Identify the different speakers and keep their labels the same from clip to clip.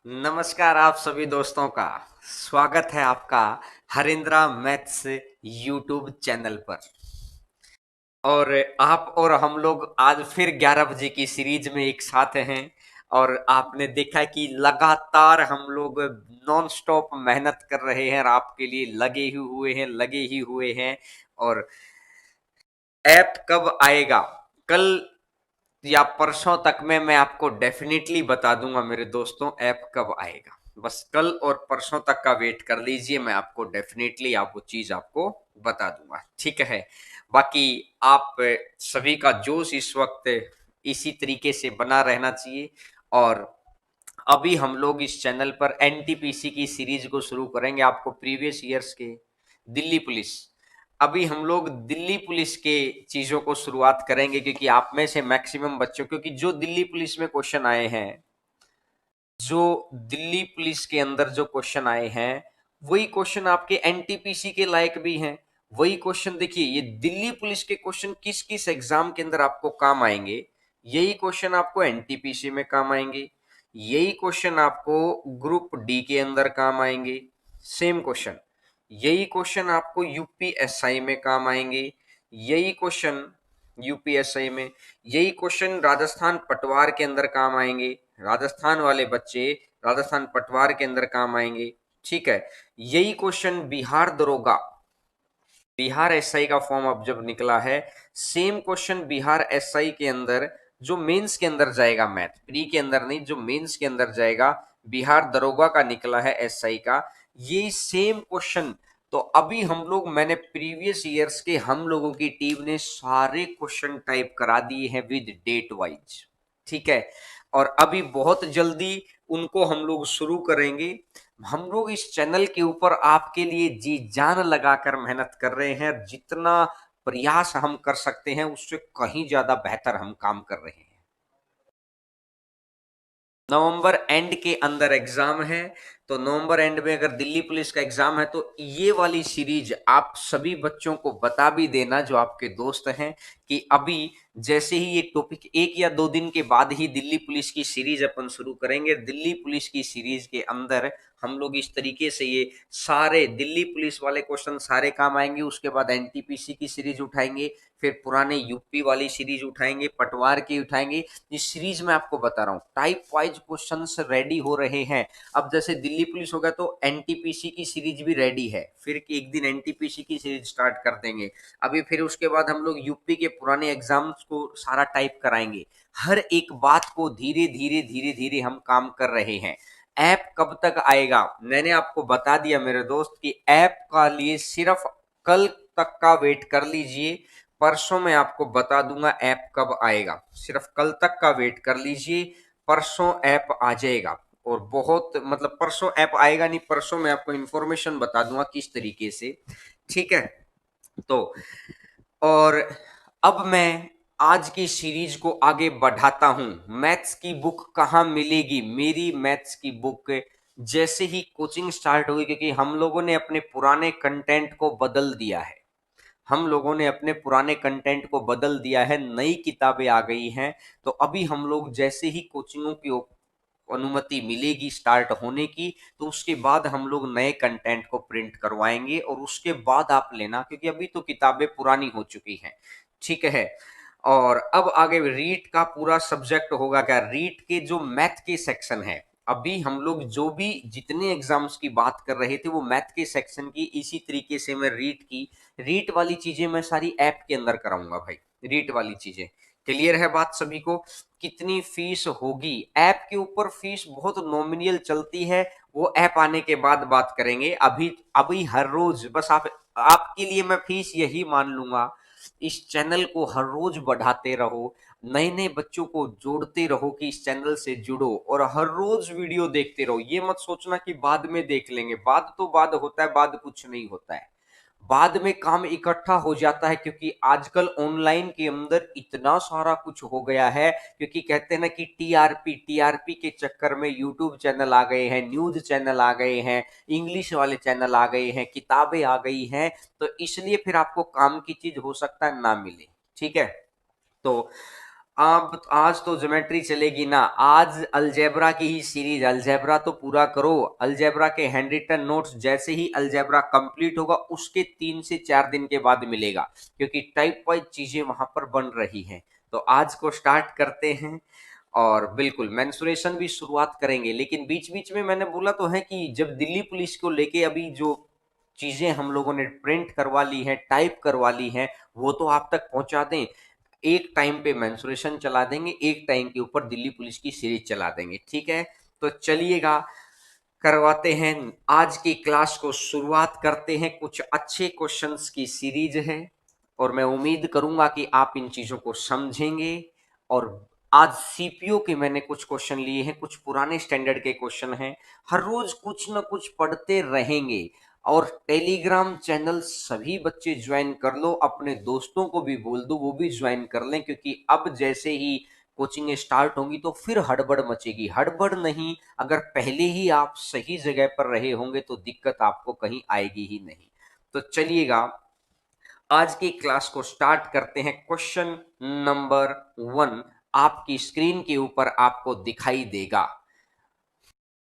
Speaker 1: नमस्कार आप सभी दोस्तों का स्वागत है आपका हरिंद्रा मैथ्स यूट्यूब चैनल पर। और आप और हम लोग आज फिर 11 बजे की सीरीज में एक साथ हैं। और आपने देखा कि लगातार हम लोग नॉन स्टॉप मेहनत कर रहे हैं और आपके लिए लगे ही हुए हैं। और ऐप कब आएगा, कल या परसों तक में मैं आपको डेफिनेटली बता दूंगा मेरे दोस्तों ऐप कब आएगा। बस कल और परसों तक का वेट कर लीजिए, मैं आपको डेफिनेटली आप वो चीज आपको बता दूंगा, ठीक है। बाकी आप सभी का जोश इस वक्त इसी तरीके से बना रहना चाहिए। और अभी हम लोग इस चैनल पर एनटीपीसी की सीरीज को शुरू करेंगे, आपको प्रीवियस ईयर्स के दिल्ली पुलिस, अभी हम लोग दिल्ली पुलिस के चीजों को शुरुआत करेंगे क्योंकि आप में से मैक्सिमम बच्चों, क्योंकि जो दिल्ली पुलिस में क्वेश्चन आए हैं, जो दिल्ली पुलिस के अंदर जो क्वेश्चन आए हैं वही क्वेश्चन आपके एनटीपीसी के लायक भी हैं। वही क्वेश्चन देखिए, ये दिल्ली पुलिस के क्वेश्चन किस किस एग्जाम के अंदर आपको काम आएंगे, यही क्वेश्चन आपको एनटीपीसी में काम आएंगे, यही क्वेश्चन आपको ग्रुप डी के अंदर काम आएंगे। सेम क्वेश्चन, यही क्वेश्चन आपको यूपीएसआई में काम आएंगे, यही क्वेश्चन यूपीएसआई में, यही क्वेश्चन राजस्थान पटवार के अंदर काम आएंगे, राजस्थान वाले बच्चे राजस्थान पटवार के अंदर काम आएंगे, ठीक है। यही क्वेश्चन बिहार दरोगा, बिहार एसआई का फॉर्म अब जब निकला है, सेम क्वेश्चन बिहार एसआई के अंदर जो मेंस के अंदर जाएगा, मैथ प्री के अंदर नहीं, जो मेंस के अंदर जाएगा, बिहार दरोगा का निकला है एसआई का, ये सेम क्वेश्चन। तो अभी हम लोग, मैंने प्रीवियस ईयर्स के हम लोगों की टीम ने सारे क्वेश्चन टाइप करा दिए हैं विद डेट वाइज, ठीक है। और अभी बहुत जल्दी उनको हम लोग शुरू करेंगे। हम लोग इस चैनल के ऊपर आपके लिए जी जान लगाकर मेहनत कर रहे हैं, जितना प्रयास हम कर सकते हैं उससे कहीं ज्यादा बेहतर हम काम कर रहे हैं। नवंबर एंड के अंदर एग्जाम है, तो नवंबर एंड में अगर दिल्ली पुलिस का एग्जाम है तो ये वाली सीरीज आप सभी बच्चों को बता भी देना जो आपके दोस्त हैं कि अभी जैसे ही ये टॉपिक 1 या 2 दिन के बाद ही दिल्ली पुलिस की सीरीज अपन शुरू करेंगे। दिल्ली पुलिस की सीरीज के अंदर हम लोग इस तरीके से ये सारे दिल्ली पुलिस वाले क्वेश्चन सारे काम आएंगे, उसके बाद एनटीपीसी की सीरीज उठाएंगे, फिर पुराने यूपी वाली सीरीज उठाएंगे, पटवार की उठाएंगे। इस सीरीज में आपको बता रहा हूँ टाइप वाइज क्वेश्चंस रेडी हो रहे हैं। अब जैसे दिल्ली पुलिस होगा तो एनटीपीसी की सीरीज भी रेडी है, फिर एक दिन एनटीपीसी की सीरीज स्टार्ट कर देंगे। अभी फिर उसके बाद हम लोग यूपी के पुराने एग्जाम्स को सारा टाइप कराएंगे। हर एक बात को धीरे धीरे धीरे धीरे हम काम कर रहे हैं। ऐप कब तक आएगा, मैंने आपको बता दिया मेरे दोस्त कि ऐप का लिए सिर्फ कल तक का वेट कर लीजिए, परसों मैं आपको बता दूंगा ऐप कब आएगा। सिर्फ कल तक का वेट कर लीजिए, परसों ऐप आ जाएगा। और बहुत मतलब परसों ऐप आएगा नहीं, परसों मैं आपको इंफॉर्मेशन बता दूंगा किस तरीके से, ठीक है। तो और अब मैं आज की सीरीज को आगे बढ़ाता हूं। मैथ्स की बुक कहाँ मिलेगी, मेरी मैथ्स की बुक जैसे ही कोचिंग स्टार्ट हुई, क्योंकि हम लोगों ने अपने पुराने कंटेंट को बदल दिया है, हम लोगों ने अपने पुराने कंटेंट को बदल दिया है, नई किताबें आ गई हैं। तो अभी हम लोग जैसे ही कोचिंगों की अनुमति मिलेगी स्टार्ट होने की, तो उसके बाद हम लोग नए कंटेंट को प्रिंट करवाएंगे और उसके बाद आप लेना, क्योंकि अभी तो किताबें पुरानी हो चुकी हैं, ठीक है। और अब आगे रीट का पूरा सब्जेक्ट होगा क्या, रीट के जो मैथ के सेक्शन है, अभी हम लोग जो भी जितने एग्जाम्स की बात कर रहे थे वो मैथ के सेक्शन की, इसी तरीके से मैं रीट की, रीट वाली चीजें मैं सारी ऐप के अंदर कराऊंगा भाई। रीट वाली चीजें क्लियर है बात सभी को। कितनी फीस होगी, ऐप के ऊपर फीस बहुत नॉमिनल चलती है, वो ऐप आने के बाद बात करेंगे। अभी अभी हर रोज बस आप, आपके लिए मैं फीस यही मान लूंगा, इस चैनल को हर रोज बढ़ाते रहो, नए नए बच्चों को जोड़ते रहो कि इस चैनल से जुड़ो और हर रोज वीडियो देखते रहो। ये मत सोचना कि बाद में देख लेंगे, बाद तो बाद होता है, बाद कुछ नहीं होता है, बाद में काम इकट्ठा हो जाता है, क्योंकि आजकल ऑनलाइन के अंदर इतना सारा कुछ हो गया है। क्योंकि कहते हैं ना कि टीआरपी, टीआरपी के चक्कर में यूट्यूब चैनल आ गए हैं, न्यूज चैनल आ गए हैं, इंग्लिश वाले चैनल आ गए हैं, किताबें आ गई हैं, तो इसलिए फिर आपको काम की चीज हो सकता है ना मिले, ठीक है। तो अब आज तो ज्योमेट्री चलेगी ना, आज अलजेब्रा की ही सीरीज, अलजेब्रा तो पूरा करो। अलजेब्रा के हैंड रिटन नोट्स जैसे ही अलजेब्रा कंप्लीट होगा उसके 3 से 4 दिन के बाद मिलेगा, क्योंकि टाइप वाइज चीजें वहां पर बन रही हैं। तो आज को स्टार्ट करते हैं, और बिल्कुल मेंसुरेशन भी शुरुआत करेंगे। लेकिन बीच बीच में मैंने बोला तो है कि जब दिल्ली पुलिस को लेके अभी जो चीजें हम लोगों ने प्रिंट करवा ली है, टाइप करवा ली है, वो तो आप तक पहुंचा दें। एक टाइम पे मेंसुरेशन चला देंगे, एक टाइम के ऊपर दिल्ली पुलिस की सीरीज चला देंगे, ठीक है। तो चलिएगा, करवाते हैं आज की क्लास को, शुरुआत करते हैं। कुछ अच्छे क्वेश्चंस की सीरीज है, और मैं उम्मीद करूंगा कि आप इन चीजों को समझेंगे। और आज सीपीओ के मैंने कुछ क्वेश्चन लिए हैं, कुछ पुराने स्टैंडर्ड के क्वेश्चन हैं। हर रोज कुछ ना कुछ पढ़ते रहेंगे। और टेलीग्राम चैनल सभी बच्चे ज्वाइन कर लो, अपने दोस्तों को भी बोल दो वो भी ज्वाइन कर लें, क्योंकि अब जैसे ही कोचिंग स्टार्ट होंगी तो फिर हड़बड़ मचेगी। हड़बड़ नहीं, अगर पहले ही आप सही जगह पर रहे होंगे तो दिक्कत आपको कहीं आएगी ही नहीं। तो चलिएगा, आज की क्लास को स्टार्ट करते हैं। क्वेश्चन नंबर 1 आपकी स्क्रीन के ऊपर आपको दिखाई देगा।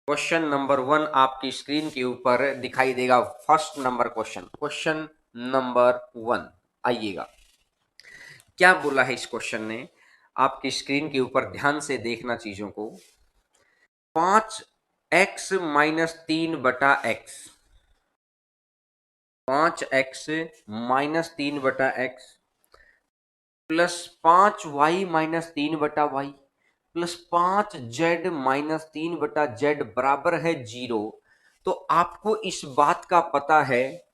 Speaker 1: क्वेश्चन नंबर 1 आपकी स्क्रीन के ऊपर दिखाई देगा। First number question, question number 1, आइएगा। क्या बोला है इस क्वेश्चन ने, आपकी स्क्रीन के ऊपर ध्यान से देखना चीजों को। 5x-3 बटा x, 5x-3 बटा x प्लस 5y-3 बटा y प्लस 5z-3 बटा z बराबर है 0। तो आपको इस बात का पता है,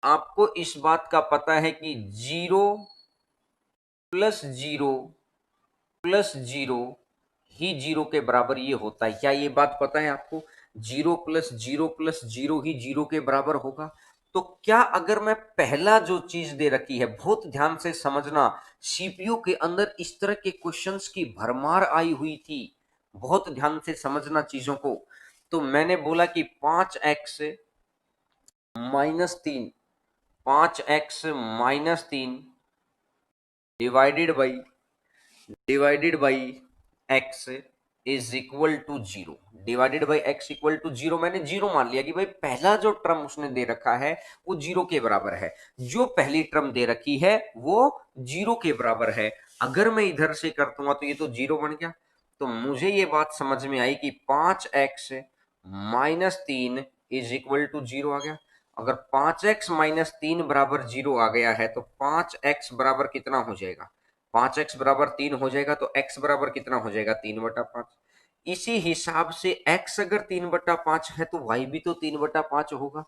Speaker 1: आपको इस बात का पता है कि 0 + 0 + 0 ही 0 के बराबर ये होता है। क्या ये बात पता है आपको? 0 + 0 + 0 ही 0 के बराबर होगा। तो क्या अगर मैं पहला जो चीज दे रखी है, बहुत ध्यान से समझना, सीपीयू के अंदर इस तरह के क्वेश्चंस की भरमार आई हुई थी, बहुत ध्यान से समझना चीजों को। तो मैंने बोला कि 5x-3, 5x-3 divided by x is equal to 0। Divided by x equal to 0, मैंने 0 मान लिया कि भाई पहला जो टर्म उसने दे रखा है वो 0 के बराबर है। जो पहली टर्म दे रखी है वो 0 के बराबर है। अगर मैं इधर से कर दूंगा तो ये तो 0 बन गया। तो मुझे ये बात समझ में आई कि 5x-3 इज इक्वल टू 0 आ गया। अगर 5x-3 बराबर 0 आ गया है तो 5x बराबर कितना हो जाएगा? 5x बराबर 3 हो जाएगा। तो x बराबर कितना हो जाएगा? 3/5। इसी हिसाब से x अगर 3/5 है तो y भी तो 3/5 होगा।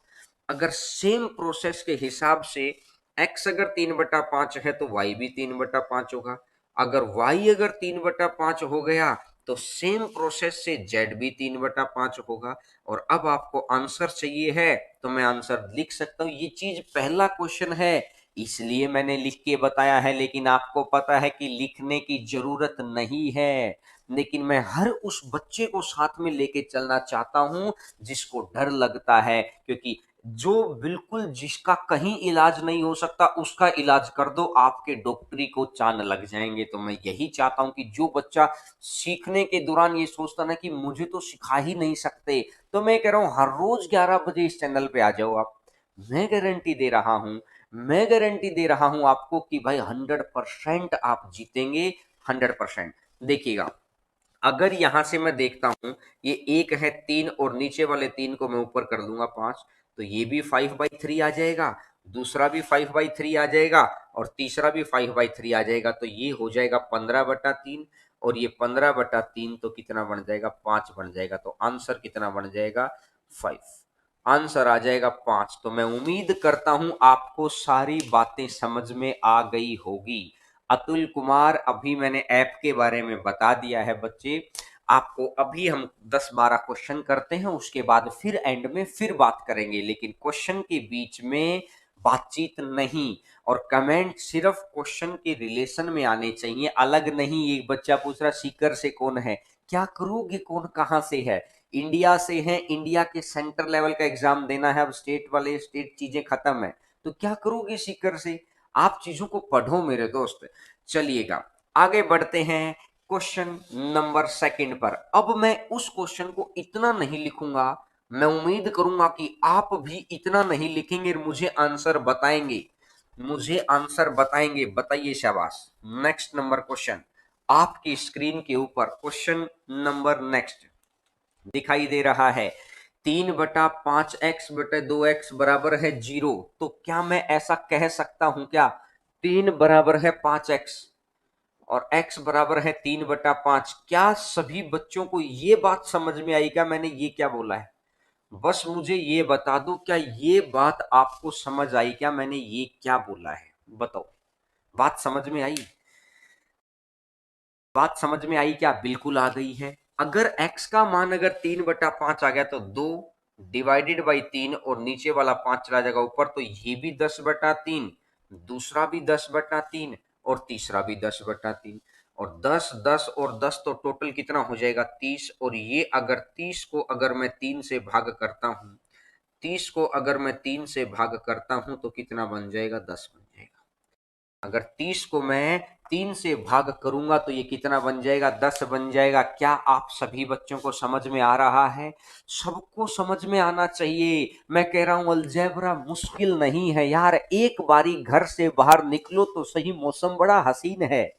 Speaker 1: अगर सेम प्रोसेस के हिसाब से x अगर 3/5 है तो y भी 3/5 होगा। अगर y अगर 3/5 हो गया तो सेम प्रोसेस से z भी 3/5 होगा। और अब आपको आंसर चाहिए है तो मैं आंसर लिख सकता हूं। ये चीज पहला क्वेश्चन है इसलिए मैंने लिख के बताया है, लेकिन आपको पता है कि लिखने की जरूरत नहीं है। लेकिन मैं हर उस बच्चे को साथ में लेके चलना चाहता हूं जिसको डर लगता है, क्योंकि जो बिल्कुल जिसका कहीं इलाज नहीं हो सकता उसका इलाज कर दो, आपके डॉक्टरी को चांद लग जाएंगे। तो मैं यही चाहता हूं कि जो बच्चा सीखने के दौरान ये सोचता ना कि मुझे तो सिखा ही नहीं सकते, तो मैं कह रहा हूं हर रोज 11 बजे इस चैनल पे आ जाओ आप। मैं गारंटी दे रहा हूं, मैं गारंटी दे रहा हूं आपको कि भाई 100% आप जीतेंगे। 100% देखिएगा। अगर यहां से मैं देखता हूं, ये एक है 3 और नीचे वाले 3 को मैं ऊपर कर दूंगा 5, तो ये भी 5/3 आ जाएगा, दूसरा भी 5/3 आ जाएगा, और तीसरा भी 5/3 आ जाएगा। तो ये हो जाएगा 15/3, और ये 15/3 तो कितना बन जाएगा? 5 बन जाएगा। तो आंसर कितना बन जाएगा? 5। आंसर आ जाएगा 5। तो मैं उम्मीद करता हूं आपको सारी बातें समझ में आ गई होगी। अतुल कुमार, अभी मैंने ऐप के बारे में बता दिया है बच्चे आपको। अभी हम 10-12 क्वेश्चन करते हैं, उसके बाद फिर एंड में फिर बात करेंगे, लेकिन क्वेश्चन के बीच में बातचीत नहीं। और कमेंट सिर्फ क्वेश्चन के रिलेशन में आने चाहिए, अलग नहीं। एक बच्चा पूछ रहा सीकर से कौन है, क्या करोगे, कौन कहां से है? इंडिया से है, इंडिया के सेंटर लेवल का एग्जाम देना है। अब स्टेट वाले स्टेट चीजें खत्म है, तो क्या करोगे सीकर से? आप चीजों को पढ़ो मेरे दोस्त। चलिएगा, आगे बढ़ते हैं क्वेश्चन नंबर सेकंड पर। अब मैं उस क्वेश्चन को इतना नहीं लिखूंगा, मैं उम्मीद करूंगा कि आप भी इतना नहीं लिखेंगे, मुझे आंसर बताएंगे, मुझे आंसर बताएंगे। बताइए, शाबाश। नेक्स्ट नंबर क्वेश्चन आपकी स्क्रीन के ऊपर क्वेश्चन नंबर नेक्स्ट दिखाई दे रहा है। 3/5x/2x बराबर है 0। तो क्या मैं ऐसा कह सकता हूं क्या, 3 बराबर है 5x और x बराबर है 3/5? क्या सभी बच्चों को ये बात समझ में आई क्या मैंने ये क्या बोला है? बस मुझे ये बता दो, क्या ये बात आपको समझ आई क्या मैंने ये क्या बोला है? बताओ, बात समझ में आई? बात समझ में आई क्या? बिल्कुल आ गई है। अगर x का मान अगर 3/5 आ गया तो 2 डिवाइडेड बाई 3 और नीचे वाला 5 चला जाएगा ऊपर, तो ये भी 10/3, दूसरा भी 10/3 और तीसरा भी 10/3। और 10 10 और 10 तो टोटल कितना हो जाएगा? 30। और ये अगर 30 को अगर मैं 3 से भाग करता हूं, 30 को अगर मैं 3 से भाग करता हूं तो कितना बन जाएगा? 10 बन जाएगा। अगर 30 को मैं 3 से भाग करूंगा तो ये कितना बन जाएगा? 10 बन जाएगा। क्या आप सभी बच्चों को समझ में आ रहा है? सबको समझ में आना चाहिए। मैं कह रहा हूं अलजेब्रा मुश्किल नहीं है यार, एक बारी घर से बाहर निकलो तो सही, मौसम बड़ा हसीन है।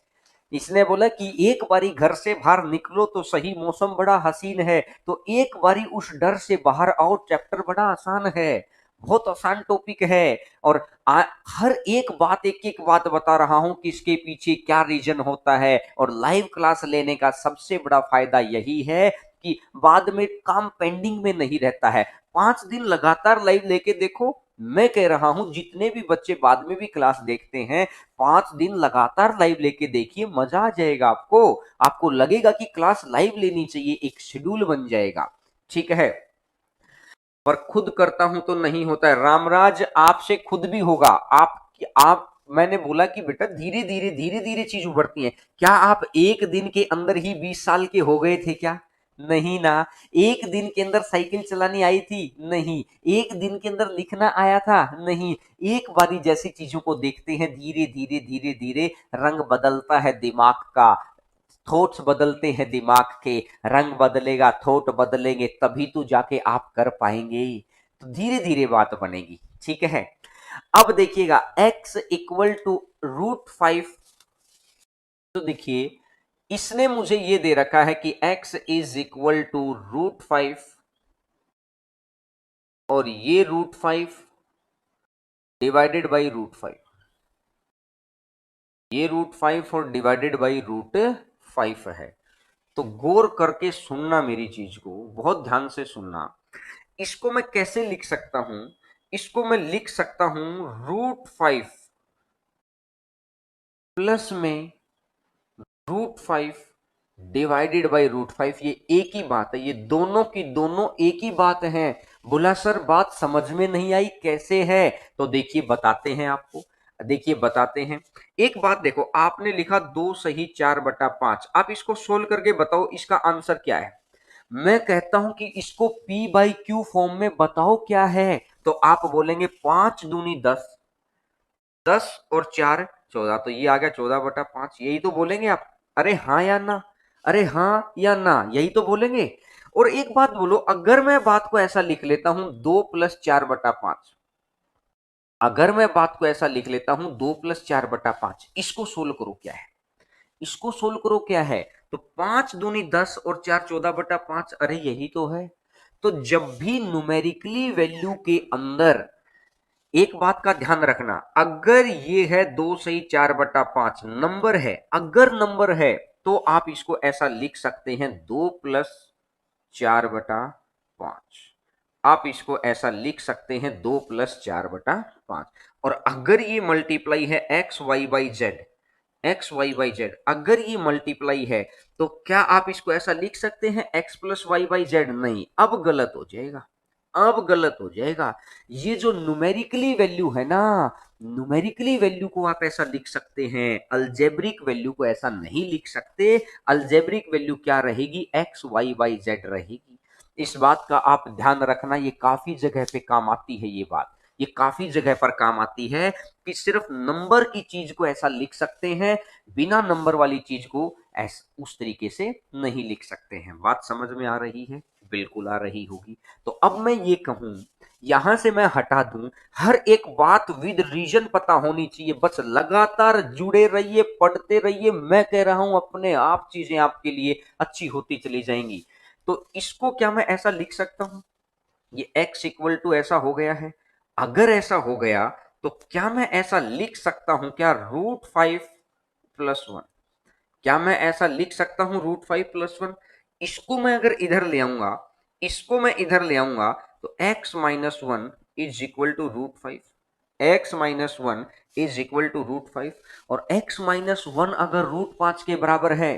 Speaker 1: इसने बोला कि एक बारी घर से बाहर निकलो तो सही, मौसम बड़ा हसीन है। तो एक बारी उस डर से बाहर आओ, चैप्टर बड़ा आसान है, बहुत आसान टॉपिक है। और हर एक बात, एक एक बात बता रहा हूं कि इसके पीछे क्या रीजन होता है। और लाइव क्लास लेने का सबसे बड़ा फायदा यही है कि बाद में काम पेंडिंग में नहीं रहता है। 5 दिन लगातार लाइव लेके देखो, मैं कह रहा हूं जितने भी बच्चे बाद में भी क्लास देखते हैं, 5 दिन लगातार लाइव लेके देखिए, मजा आ जाएगा आपको। आपको लगेगा कि क्लास लाइव लेनी चाहिए, एक शेड्यूल बन जाएगा। ठीक है, पर खुद करता हूं तो नहीं होता है। रामराज, आपसे खुद भी होगा। आप मैंने बोला कि बेटा धीरे धीरे धीरे धीरे चीज उभरती है। क्या आप एक दिन के अंदर ही 20 साल के हो गए थे क्या? नहीं ना। एक दिन के अंदर साइकिल चलानी आई थी? नहीं। एक दिन के अंदर लिखना आया था? नहीं। एक बारी जैसी चीजों को देखते हैं, धीरे धीरे धीरे धीरे रंग बदलता है दिमाग का, थॉट्स बदलते हैं दिमाग के, रंग बदलेगा, थॉट बदलेंगे, तभी तो जाके आप कर पाएंगे। तो धीरे धीरे बात बनेगी। ठीक है, अब देखिएगा x इक्वल टू √5। तो देखिए, इसने मुझे ये दे रखा है कि x इज इक्वल टू √5 और ये √5 डिवाइडेड बाई √5, ये √5 और डिवाइडेड बाई √5 है। तो गौर करके सुनना मेरी चीज को, बहुत ध्यान से सुनना। इसको मैं कैसे लिख सकता हूं? इसको मैं लिख सकता हूं √5 प्लस में √5 डिवाइडेड बाई √5। ये एक ही बात है, ये दोनों की दोनों एक ही बात है। बोला सर बात समझ में नहीं आई, कैसे है? तो देखिए बताते हैं आपको, देखिए बताते हैं। एक बात देखो, आपने लिखा 2 सही 4/5। आप इसको सोल्व करके बताओ इसका आंसर क्या है। मैं कहता हूं कि इसको P बाई क्यू फॉर्म में बताओ क्या है, तो आप बोलेंगे 5 दूनी 10, 10 और 4 14, तो ये आ गया 14/5। यही तो बोलेंगे आप। अरे हाँ या ना, अरे हाँ या ना, यही तो बोलेंगे। और एक बात बोलो, अगर मैं बात को ऐसा लिख लेता हूं 2 + 4/5, अगर मैं बात को ऐसा लिख लेता हूं 2 + 4/5, इसको सोल्व करो क्या है, इसको सोल्व करो क्या है। तो 5 दूनी 10 और 4 14/5, अरे यही तो है। तो जब भी न्यूमेरिकली वैल्यू के अंदर, एक बात का ध्यान रखना, अगर ये है 2 सही 4/5 नंबर है, अगर नंबर है तो आप इसको ऐसा लिख सकते हैं 2 + 4/5। आप इसको ऐसा लिख सकते हैं 2 + 4/5। और अगर ये मल्टीप्लाई है X Y by Z, X Y by Z, अगर ये मल्टीप्लाई है तो क्या आप इसको ऐसा लिख सकते हैं x + y बाई जेड? नहीं, अब गलत हो जाएगा, अब गलत हो जाएगा। ये जो न्यूमेरिकली वैल्यू है ना, न्यूमेरिकली वैल्यू को आप ऐसा लिख सकते हैं, अल्जेब्रिक वैल्यू को ऐसा नहीं लिख सकते। अल्जेब्रिक वैल्यू क्या रहेगी? एक्स वाई बाई जेड रहेगी। इस बात का आप ध्यान रखना, ये काफी जगह पे काम आती है ये बात। ये काफी जगह पर काम आती है कि सिर्फ नंबर की चीज को ऐसा लिख सकते हैं, बिना नंबर वाली चीज को ऐसा उस तरीके से नहीं लिख सकते हैं। बात समझ में आ रही है? बिल्कुल आ रही होगी। तो अब मैं ये कहूं, यहां से मैं हटा दूं, हर एक बात विद रीजन पता होनी चाहिए, बस लगातार जुड़े रहिए, पढ़ते रहिए, मैं कह रहा हूं अपने आप चीजें आपके लिए अच्छी होती चली जाएंगी। तो इसको क्या मैं ऐसा लिख सकता हूं, ये x इक्वल टू ऐसा हो गया है, अगर ऐसा हो गया तो क्या मैं ऐसा लिख सकता हूं क्या √5 + 1, क्या मैं ऐसा लिख सकता हूं √5 + 1? इसको मैं अगर इधर ले आऊंगा, इसको मैं इधर ले आऊंगा, तो x-1 is equal to √5, x-1 is equal to √5, और x-1 अगर √5 के बराबर है,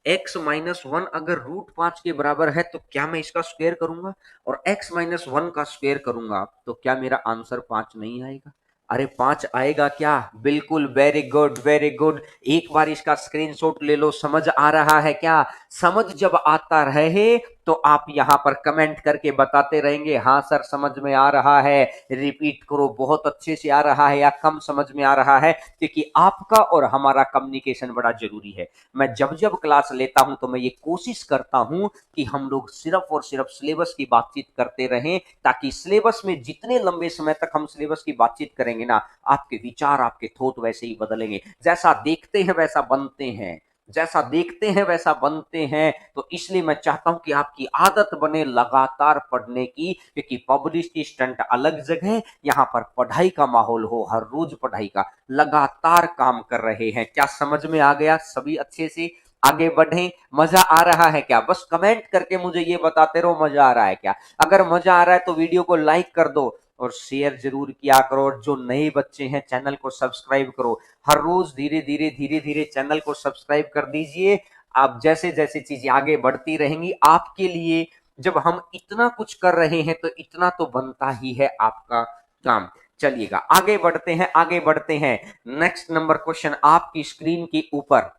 Speaker 1: x-1 अगर √5 के बराबर है, तो क्या मैं इसका स्क्वायर करूंगा और x-1 का स्क्वायर करूंगा तो क्या मेरा आंसर 5 नहीं आएगा? अरे 5 आएगा क्या? बिल्कुल, वेरी गुड वेरी गुड। एक बार इसका स्क्रीनशॉट ले लो, समझ आ रहा है क्या? समझ जब आता रहे तो आप यहां पर कमेंट करके बताते रहेंगे, हाँ सर समझ में आ रहा है, रिपीट करो, बहुत अच्छे से आ रहा है या कम समझ में आ रहा है, क्योंकि आपका और हमारा कम्युनिकेशन बड़ा जरूरी है। मैं जब जब क्लास लेता हूं तो मैं ये कोशिश करता हूं कि हम लोग सिर्फ और सिर्फ सिलेबस की बातचीत करते रहें, ताकि सिलेबस में जितने लंबे समय तक हम सिलेबस की बातचीत करेंगे ना, आपके विचार, आपके थॉट वैसे ही बदलेंगे। जैसा देखते हैं वैसा बनते हैं, जैसा देखते हैं वैसा बनते हैं। तो इसलिए मैं चाहता हूं कि आपकी आदत बने लगातार पढ़ने की, क्योंकि पब्लिश की स्टंट अलग जगह, यहां पर पढ़ाई का माहौल हो, हर रोज पढ़ाई का, लगातार काम कर रहे हैं। क्या समझ में आ गया? सभी अच्छे से आगे बढ़ें। मजा आ रहा है क्या? बस कमेंट करके मुझे ये बताते रहो मजा आ रहा है क्या। अगर मजा आ रहा है तो वीडियो को लाइक कर दो और शेयर जरूर किया करो, और जो नए बच्चे हैं चैनल को सब्सक्राइब करो। हर रोज धीरे धीरे धीरे धीरे चैनल को सब्सक्राइब कर दीजिए। आप जैसे जैसे चीजें आगे बढ़ती रहेंगी आपके लिए, जब हम इतना कुछ कर रहे हैं तो इतना तो बनता ही है आपका काम। चलिएगा आगे बढ़ते हैं, आगे बढ़ते हैं। नेक्स्ट नंबर क्वेश्चन आपकी स्क्रीन के ऊपर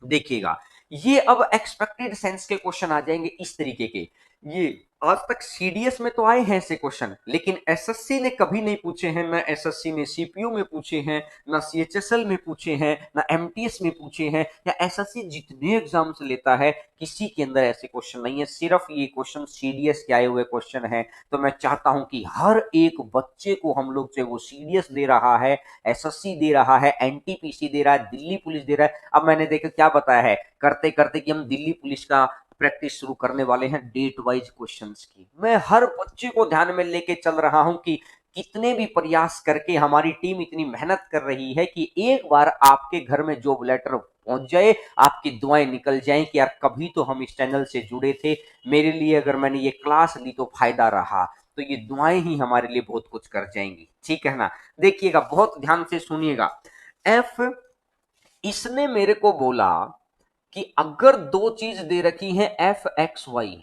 Speaker 1: देखिएगा। ये अब एक्सपेक्टेड सेंस के क्वेश्चन आ जाएंगे इस तरीके के। ये आज तक सीडीएस में तो आए हैं ऐसे क्वेश्चन, लेकिन एसएससी ने कभी नहीं पूछे हैं। ना एसएससी ने सीपीयू में पूछे हैं, ना सीएचएसएल में पूछे हैं, ना एमटीएस में पूछे हैं, या एसएससी जितने एग्जाम्स लेता है किसी के अंदर ऐसे क्वेश्चन नहीं है। सिर्फ ये क्वेश्चन सीडीएस के आए हुए क्वेश्चन है। तो मैं चाहता हूं कि हर एक बच्चे को हम लोग, चाहे वो सीडीएस दे रहा है, एसएससी दे रहा है, एनटीपीसी दे रहा है, दिल्ली पुलिस दे रहा है। अब मैंने देखा क्या बताया है करते करते कि हम दिल्ली पुलिस का प्रैक्टिस शुरू करने वाले हैं, डेट वाइज क्वेश्चंस की। मैं हर बच्चे को ध्यान में लेके चल रहा हूं कि कितने भी प्रयास करके हमारी टीम इतनी मेहनत कर रही है कि एक बार आपके घर में जॉब लेटर पहुंच जाए, आपकी दुआएं निकल जाएं कि यार कभी तो हम इस चैनल से जुड़े थे, मेरे लिए अगर मैंने ये क्लास ली तो फायदा रहा। तो ये दुआएं ही हमारे लिए बहुत कुछ कर जाएंगी, ठीक है ना। देखिएगा, बहुत ध्यान से सुनिएगा। एफ, इसने मेरे को बोला कि अगर दो चीज दे रखी है एफ एक्स वाई,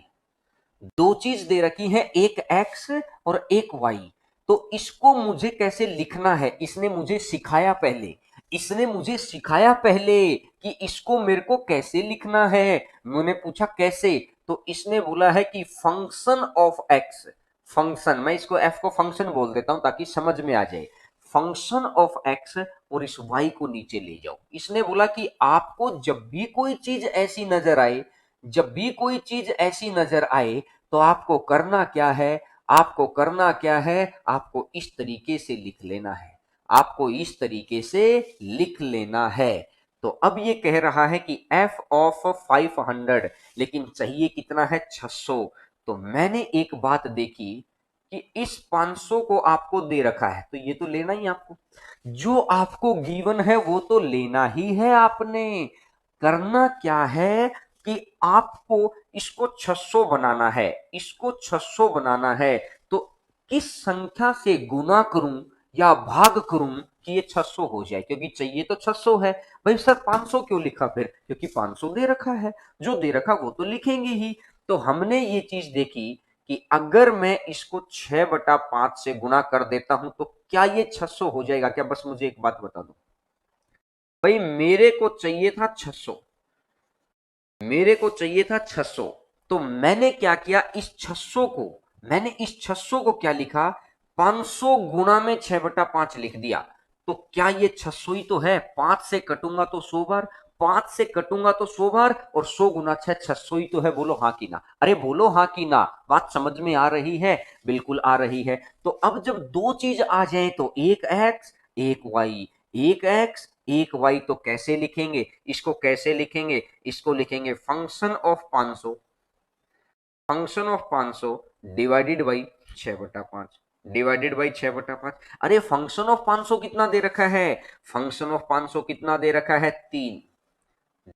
Speaker 1: दो चीज दे रखी है, एक एक्स और एक वाई, तो इसको मुझे कैसे लिखना है, इसने मुझे सिखाया पहले, इसने मुझे सिखाया पहले कि इसको मेरे को कैसे लिखना है। मैंने पूछा कैसे, तो इसने बोला है कि फंक्शन ऑफ एक्स, फंक्शन, मैं इसको एफ को फंक्शन बोल देता हूं ताकि समझ में आ जाए, फंक्शन ऑफ एक्स, और इस वाई को नीचे ले जाओ। इसने बोला कि आपको जब भी कोई चीज ऐसी नजर आए, जब भी कोई चीज ऐसी नजर आए, तो आपको करना क्या है, आपको करना क्या है, आपको इस तरीके से लिख लेना है, आपको इस तरीके से लिख लेना है। तो अब ये कह रहा है कि f ऑफ 500, लेकिन चाहिए कितना है, 600। तो मैंने एक बात देखी कि इस 500 को आपको दे रखा है तो ये तो लेना ही आपको, जो आपको गिवन है वो तो लेना ही है आपने। करना क्या है कि आपको इसको 600 बनाना है, इसको 600 बनाना है। तो किस संख्या से गुना करूं या भाग करूं कि ये 600 हो जाए, क्योंकि चाहिए तो 600 है। भाई सर 500 क्यों लिखा फिर, क्योंकि 500 दे रखा है, जो दे रखा वो तो लिखेंगे ही। तो हमने ये चीज देखी कि अगर मैं इसको 6/5 से गुणा कर देता हूं तो क्या ये 600 हो जाएगा क्या? बस मुझे एक बात बता दो भाई, मेरे को चाहिए था 600, मेरे को चाहिए था 600। तो मैंने क्या किया, इस 600 को, मैंने इस 600 को क्या लिखा, 500 गुणा में 6/5 लिख दिया, तो क्या ये 600 ही तो है? 5 से कटूंगा तो 100 बार, 5 से कटूंगा तो 100 बार, और 100 गुना 6 600 ही तो है। बोलो हाँ कि ना? अरे बोलो हाँ कि ना? बात समझ में आ रही है? बिल्कुल आ रही है। तो अब जब दो चीज आ जाए तो एक एक्स एक वाई, एक एक्स एक वाई, तो कैसे लिखेंगे इसको? कैसे लिखेंगे इसको? लिखेंगे function of 500, function of 500 divided by 6/5, divided by 6/5। अरे फंक्शन ऑफ 500 कितना दे रखा है? फंक्शन ऑफ 500 कितना दे रखा है? 3,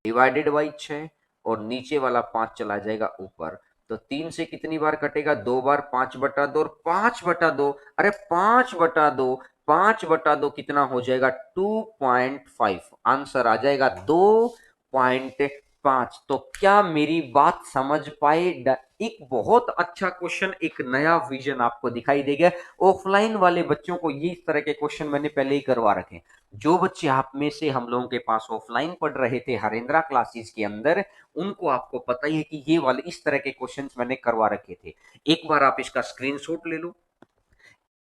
Speaker 1: डिवाइडेड बाई 6, और नीचे वाला 5 चला जाएगा ऊपर। तो 3 से कितनी बार कटेगा? 2 बार, 5/2, और 5/2, अरे 5/2, 5/2 कितना हो जाएगा? 2.5। आंसर आ जाएगा 2.5। तो क्या मेरी बात समझ पाए? एक बहुत अच्छा क्वेश्चन, एक नया विजन आपको दिखाई देगा। ऑफलाइन वाले बच्चों को ये इस तरह के क्वेश्चन मैंने पहले ही करवा रखे। जो बच्चे आप में से हम लोगों के पास ऑफलाइन पढ़ रहे थे हरेंद्रा क्लासेस के अंदर, उनको आपको पता ही है कि ये वाले इस तरह के क्वेश्चंस मैंने करवा रखे थे। एक बार आप इसका स्क्रीनशॉट ले लो।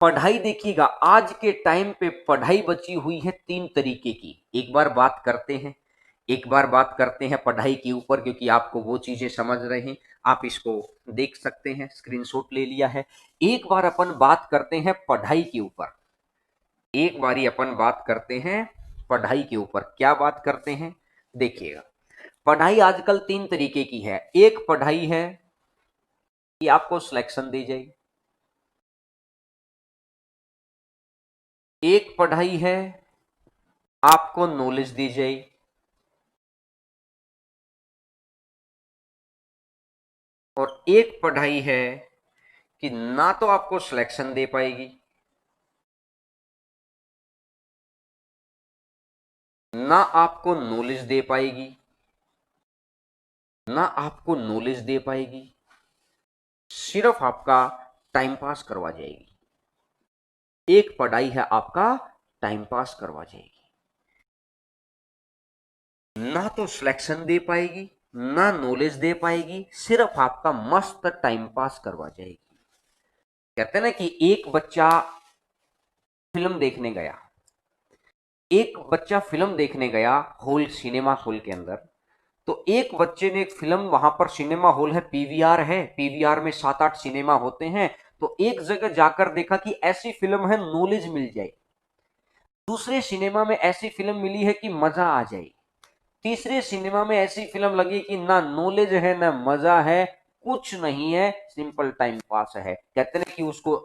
Speaker 1: पढ़ाई देखिएगा, आज के टाइम पे पढ़ाई बची हुई है 3 तरीके की। एक बार बात करते हैं, एक बार बात करते हैं पढ़ाई के ऊपर, क्योंकि आपको वो चीजें समझ रहे हैं। आप इसको देख सकते हैं, स्क्रीनशॉट ले लिया है। एक बार अपन बात करते हैं पढ़ाई के ऊपर, एक बारी अपन बात करते हैं पढ़ाई के ऊपर। क्या बात करते हैं? देखिएगा, पढ़ाई आजकल 3 तरीके की है। एक पढ़ाई है कि आपको सिलेक्शन दी जाए, एक पढ़ाई है आपको नॉलेज दी जाए, और एक पढ़ाई है कि ना तो आपको सिलेक्शन दे पाएगी, ना आपको नॉलेज दे पाएगी, ना आपको नॉलेज दे पाएगी, सिर्फ आपका टाइम पास करवा जाएगी। एक पढ़ाई है आपका टाइम पास करवा जाएगी, ना तो सिलेक्शन दे पाएगी, ना नॉलेज दे पाएगी, सिर्फ आपका मस्त टाइम पास करवा जाएगी। कहते हैं ना कि एक बच्चा फिल्म देखने गया, एक बच्चा फिल्म देखने गया हॉल, सिनेमा हॉल के अंदर। तो एक बच्चे ने एक फिल्म, वहां पर सिनेमा हॉल है, पीवीआर है, पीवीआर में 7-8 सिनेमा होते हैं। तो एक जगह जाकर देखा कि ऐसी फिल्म है नॉलेज मिल जाए, दूसरे सिनेमा में ऐसी फिल्म मिली है कि मजा आ जाए, तीसरे सिनेमा में ऐसी फिल्म लगी कि ना नॉलेज है ना मजा है, कुछ नहीं है, सिंपल टाइम पास है। कहते हैं कि उसको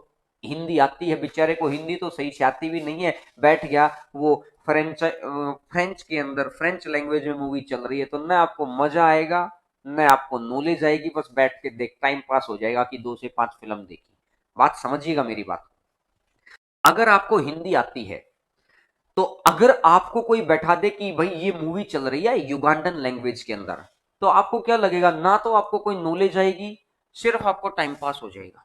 Speaker 1: हिंदी आती है, बेचारे को हिंदी तो सही से आती भी नहीं है, बैठ गया वो फ्रेंच के अंदर, फ्रेंच लैंग्वेज में मूवी चल रही है, तो ना आपको मजा आएगा ना आपको नॉलेज आएगी, बस बैठ के देख टाइम पास हो जाएगा कि 2 से 5 फिल्म देखी। बात समझिएगा मेरी बात। अगर आपको हिंदी आती है, तो अगर आपको कोई बैठा दे कि भाई ये मूवी चल रही है युगांडन लैंग्वेज के अंदर, तो आपको क्या लगेगा? ना तो आपको कोई नॉलेज आएगी, सिर्फ आपको टाइम पास हो जाएगा।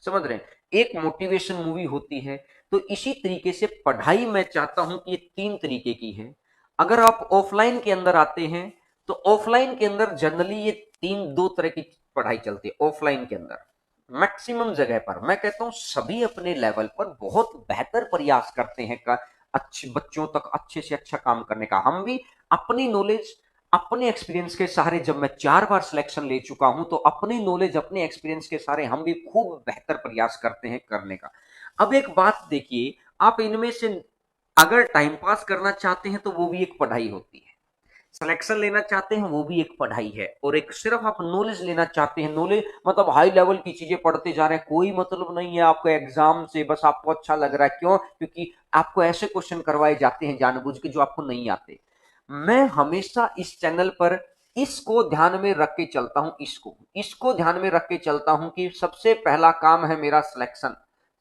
Speaker 1: समझ रहे हैं? एक मोटिवेशन मूवी होती है। तो इसी तरीके से पढ़ाई मैं चाहता हूं कि ये 3 तरीके की है। अगर आप ऑफलाइन के अंदर आते हैं, तो ऑफलाइन के अंदर जनरली ये 2 तरह की पढ़ाई चलती है। ऑफलाइन के अंदर मैक्सिमम जगह पर, मैं कहता हूं सभी अपने लेवल पर बहुत बेहतर प्रयास करते हैं का अच्छे बच्चों तक अच्छे से अच्छा काम करने का। हम भी अपनी नॉलेज, अपने एक्सपीरियंस के सहारे, जब मैं 4 बार सिलेक्शन ले चुका हूं, तो अपनी नॉलेज, अपने एक्सपीरियंस के सहारे हम भी खूब बेहतर प्रयास करते हैं करने का। अब एक बात देखिए, आप इनमें से अगर टाइम पास करना चाहते हैं तो वो भी एक पढ़ाई होती है, सिलेक्शन लेना चाहते हैं वो भी एक पढ़ाई है, और एक सिर्फ आप नॉलेज लेना चाहते हैं, नॉलेज मतलब हाई लेवल की चीजें पढ़ते जा रहे हैं, कोई मतलब नहीं है आपको एग्जाम से, बस आपको अच्छा लग रहा है। क्यों? क्योंकि आपको ऐसे क्वेश्चन करवाए जाते हैं जानबूझ के जो आपको नहीं आते। मैं हमेशा इस चैनल पर इसको ध्यान में रख के चलता हूं, इसको इसको ध्यान में रख के चलता हूं कि सबसे पहला काम है मेरा सिलेक्शन,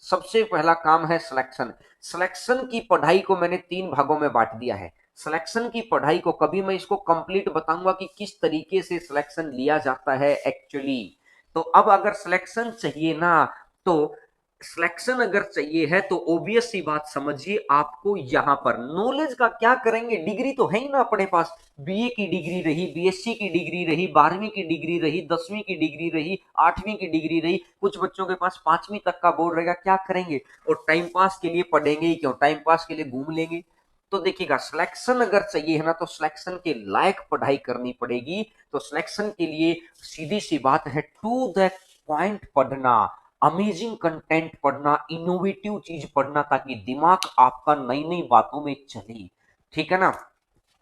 Speaker 1: सबसे पहला काम है सिलेक्शन। सिलेक्शन की पढ़ाई को मैंने 3 भागों में बांट दिया है। सिलेक्शन की पढ़ाई को कभी मैं इसको कंप्लीट बताऊंगा कि किस तरीके से सिलेक्शन लिया जाता है एक्चुअली। तो अब अगर सिलेक्शन चाहिए ना, तो सिलेक्शन अगर चाहिए है तो ओबियस सी बात समझिए, आपको यहां पर नॉलेज का क्या करेंगे, डिग्री तो है ही ना अपने पास। बीए की डिग्री रही, बीएससी की डिग्री रही, 12वीं की डिग्री रही, 10वीं की डिग्री रही, 8वीं की डिग्री रही, कुछ बच्चों के पास 5वीं तक का बोर्ड रहेगा, क्या करेंगे? और टाइम पास के लिए पढ़ेंगे ही क्यों, टाइम पास के लिए घूम लेंगे। तो देखिएगा, सिलेक्शन अगर चाहिए है ना तो सिलेक्शन के लायक पढ़ाई करनी पड़ेगी। तो सिलेक्शन के लिए सीधी सी बात है, टू द पॉइंट पढ़ना, अमेजिंग कंटेंट पढ़ना, इनोवेटिव चीज पढ़ना, ताकि दिमाग आपका नई नई बातों में चले। ठीक है ना?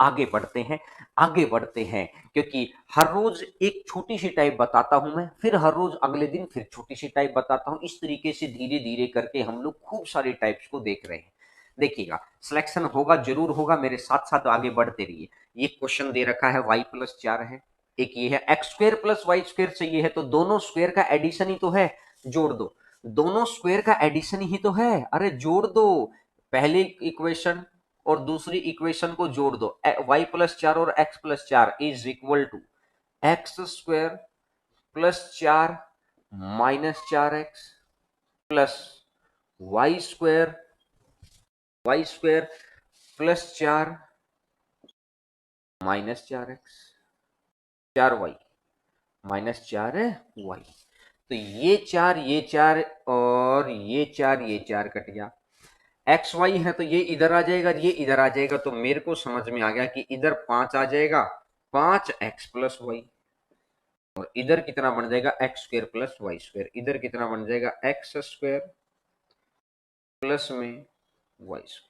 Speaker 1: आगे बढ़ते हैं, आगे बढ़ते हैं, क्योंकि हर रोज एक छोटी सी टाइप बताता हूं मैं, फिर हर रोज अगले दिन फिर छोटी सी टाइप बताता हूं। इस तरीके से धीरे धीरे करके हम लोग खूब सारी टाइप्स को देख रहे हैं। देखिएगा, सिलेक्शन होगा, जरूर होगा, मेरे साथ साथ आगे बढ़ते रहिए। ये क्वेश्चन दे रखा है, y+4 है, एक ये है x² + y² चाहिए है, तो दोनों स्क्वायर का एडिशन ही तो है, जोड़ दो। दोनों स्क्वायर का एडिशन ही तो है, अरे जोड़ दो। पहली इक्वेशन और दूसरी इक्वेशन को जोड़ दो, y+4 और x+4 is equal to x² + 4 -4x plus y² +4 -4x, 4y -4y। तो ये चार और ये चार कट गया। एक्स वाई है तो ये इधर आ जाएगा, ये इधर आ जाएगा, तो मेरे को समझ में आ गया कि इधर 5 आ जाएगा, 5x+y, और इधर कितना बन जाएगा, x² + y²। इधर कितना बन जाएगा, x² प्लस में y²।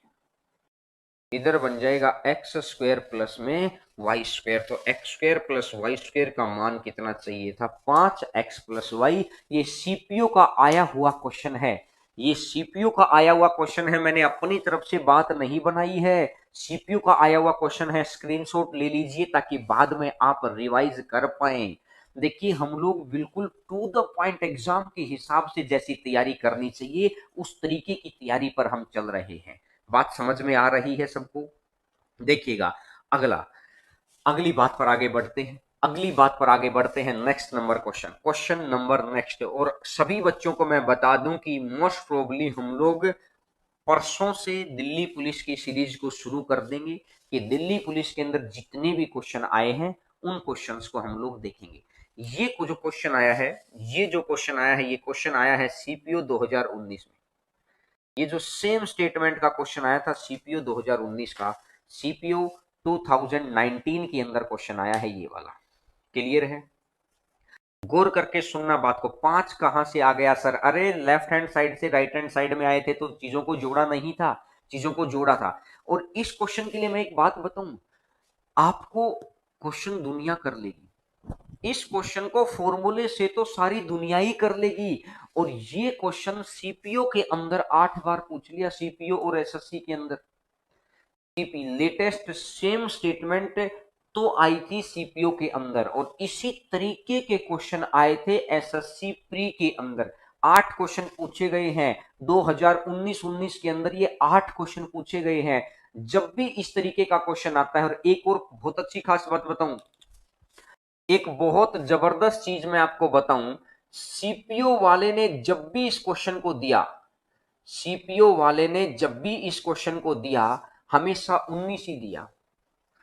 Speaker 1: इधर बन जाएगा x² प्लस में y²। तो x² + y² का मान कितना चाहिए था, 5x+y। ये सीपीयू का आया हुआ क्वेश्चन है, ये सीपीयू का आया हुआ क्वेश्चन है, मैंने अपनी तरफ से बात नहीं बनाई है। सीपीयू का आया हुआ क्वेश्चन है, स्क्रीनशॉट ले लीजिए ताकि बाद में आप रिवाइज कर पाए। देखिए, हम लोग बिल्कुल टू द पॉइंट एग्जाम के हिसाब से जैसी तैयारी करनी चाहिए उस तरीके की तैयारी पर हम चल रहे हैं। बात समझ में आ रही है सबको? देखिएगा, अगला, अगली बात पर आगे बढ़ते हैं, अगली बात पर आगे बढ़ते हैं। Next number question, question number next. और सभी बच्चों को मैं बता दूं कि मोस्ट प्रोबेबली हम लोग परसों से दिल्ली पुलिस की सीरीज को शुरू कर देंगे, कि दिल्ली पुलिस के अंदर जितने भी क्वेश्चन आए हैं उन क्वेश्चंस को हम लोग देखेंगे। ये जो क्वेश्चन आया है, ये जो क्वेश्चन आया है, ये क्वेश्चन आया है सीपीओ 2019 में। ये जो सेम स्टेटमेंट का क्वेश्चन आया था सीपीओ 2019 का, सीपीओ 2019 के अंदर क्वेश्चन आया है ये वाला। क्लियर है? गौर करके सुनना बात को। 5 कहां से आ गया सर? अरे लेफ्ट हैंड साइड से राइट हैंड साइड में आए थे तो चीजों को जोड़ा नहीं था, चीजों को जोड़ा था। और इस क्वेश्चन के लिए मैं एक बात बताऊं, आपको क्वेश्चन दुनिया कर लेगी, इस क्वेश्चन को फॉर्मूले से तो सारी दुनिया ही कर लेगी। और ये क्वेश्चन सीपीओ के अंदर 8 बार पूछ लिया, सीपीओ और एसएससी के अंदर। लेटेस्ट सेम स्टेटमेंट तो आई थी सीपीओ के अंदर, और इसी तरीके के क्वेश्चन आए थे एसएससी प्री के अंदर। 8 क्वेश्चन पूछे गए हैं 2019 के अंदर, ये 8 क्वेश्चन पूछे गए हैं। जब भी इस तरीके का क्वेश्चन आता है, और एक और बहुत अच्छी खास बात बताऊं, एक बहुत जबरदस्त चीज मैं आपको बताऊं, सीपीओ वाले ने जब भी इस क्वेश्चन को दिया, सीपीओ वाले ने जब भी इस क्वेश्चन को दिया, हमेशा 19 ही दिया,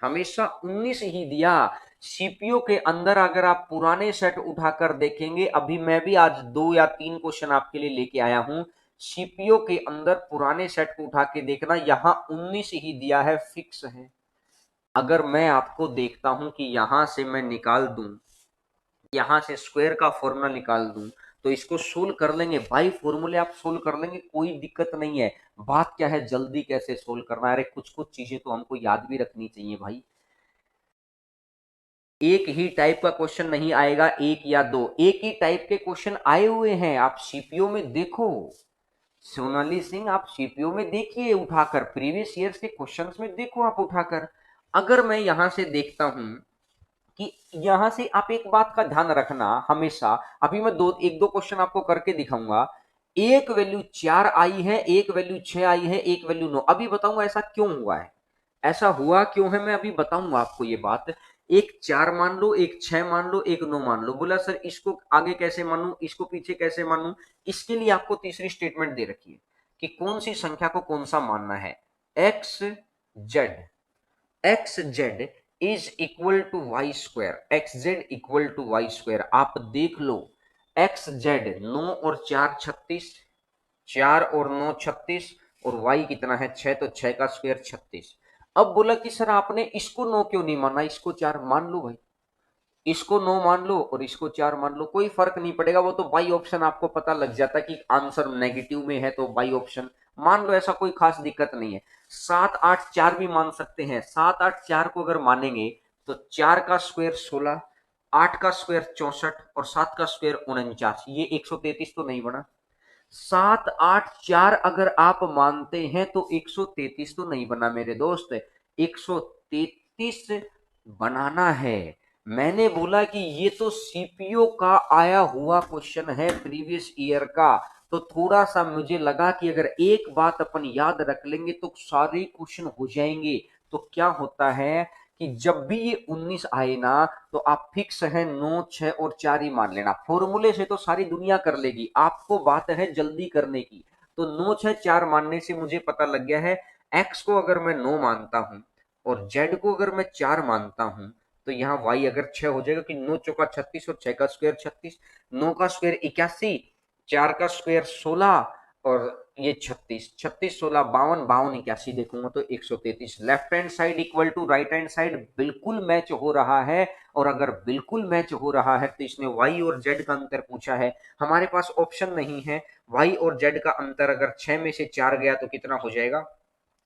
Speaker 1: हमेशा 19 ही दिया। सीपीओ के अंदर अगर आप पुराने सेट उठाकर देखेंगे, अभी मैं भी आज 2 या 3 क्वेश्चन आपके लिए लेके आया हूं, सीपीओ के अंदर पुराने सेट को उठा के देखना, यहां 19 ही दिया है, फिक्स है। अगर मैं आपको देखता हूं कि यहां से मैं निकाल दूं, यहां से स्क्वायर का फॉर्मूला निकाल दूं, तो इसको सोल्व कर लेंगे भाई, फॉर्मूले आप सोल्व कर लेंगे, कोई दिक्कत नहीं है। बात क्या है, जल्दी कैसे सोल्व करना है। अरे कुछ कुछ चीजें तो हमको याद भी रखनी चाहिए भाई। एक ही टाइप का क्वेश्चन नहीं आएगा, एक या दो, एक ही टाइप के क्वेश्चन आए हुए हैं। आप सीपीओ में देखो, सोनाली सिंह, आप सीपीओ में देखिए उठाकर, प्रीवियस ईयर्स के क्वेश्चंस में देखो आप उठाकर। अगर मैं यहां से देखता हूं कि यहां से आप एक बात का ध्यान रखना हमेशा, अभी मैं एक दो क्वेश्चन आपको करके दिखाऊंगा। एक वैल्यू 4 आई है, एक वैल्यू 6 आई है, एक वैल्यू 9। अभी बताऊंगा ऐसा क्यों हुआ है, ऐसा हुआ क्यों है, मैं अभी बताऊंगा आपको ये बात। एक 4 मान लो, एक 6 मान लो, एक 9 मान लो। बोला सर इसको आगे कैसे मानूं, इसको पीछे कैसे मानूं? इसके लिए आपको तीसरी स्टेटमेंट दे रखी है कि कौन सी संख्या को कौन सा मानना है। X Z, X Z is equal to Y square, X Z equal to Y square. आप देख लो, एक्स जेड 9 और 4 36, 4 और 9 36, और वाई कितना है 6, तो 6 का स्क्वायर 36। अब बोला कि सर आपने इसको 9 क्यों नहीं माना, इसको 4 मान लो भाई, इसको 9 मान लो और इसको 4 मान लो, कोई फर्क नहीं पड़ेगा। वो तो बाई ऑप्शन आपको पता लग जाता कि आंसर नेगेटिव में है तो बाई ऑप्शन मान लो, ऐसा कोई खास दिक्कत नहीं है। 7 8 4 भी मान सकते हैं। 7 8 4 को अगर मानेंगे तो 4 का स्क्वायर 16, 8 का स्क्वायर 64 और 7 का स्क्वायर 49, ये 133 तो नहीं बना। 7 8 4 अगर आप मानते हैं तो 133 तो नहीं बना मेरे दोस्त, 133 बनाना है। मैंने बोला कि ये तो सीपीओ का आया हुआ क्वेश्चन है प्रीवियस ईयर का, तो थोड़ा सा मुझे लगा कि अगर एक बात अपन याद रख लेंगे तो सारे क्वेश्चन हो जाएंगे। तो क्या होता है कि जब भी ये 19 आए ना तो आप फिक्स है 9 6 और 4 ही मान लेना। फॉर्मूले से तो सारी दुनिया कर लेगी, आपको बात है जल्दी करने की। तो 9 6 4 मानने से मुझे पता लग गया है, एक्स को अगर मैं 9 मानता हूं और जेड को अगर मैं 4 मानता हूं तो यहाँ y अगर 6 हो जाएगा कि 9 चौका 36 और 6 का स्क्वायर 36, 9 का स्क्वायर 81, 4 का स्क्वायर 16 और ये 36, 36 16 52, 52 81 देखूंगा तो 133। Left hand side equal to right hand side बिल्कुल मैच हो रहा है। और अगर बिल्कुल मैच हो रहा है तो इसने y और z का अंतर पूछा है, हमारे पास ऑप्शन नहीं है। y और z का अंतर अगर 6 में से 4 गया तो कितना हो जाएगा,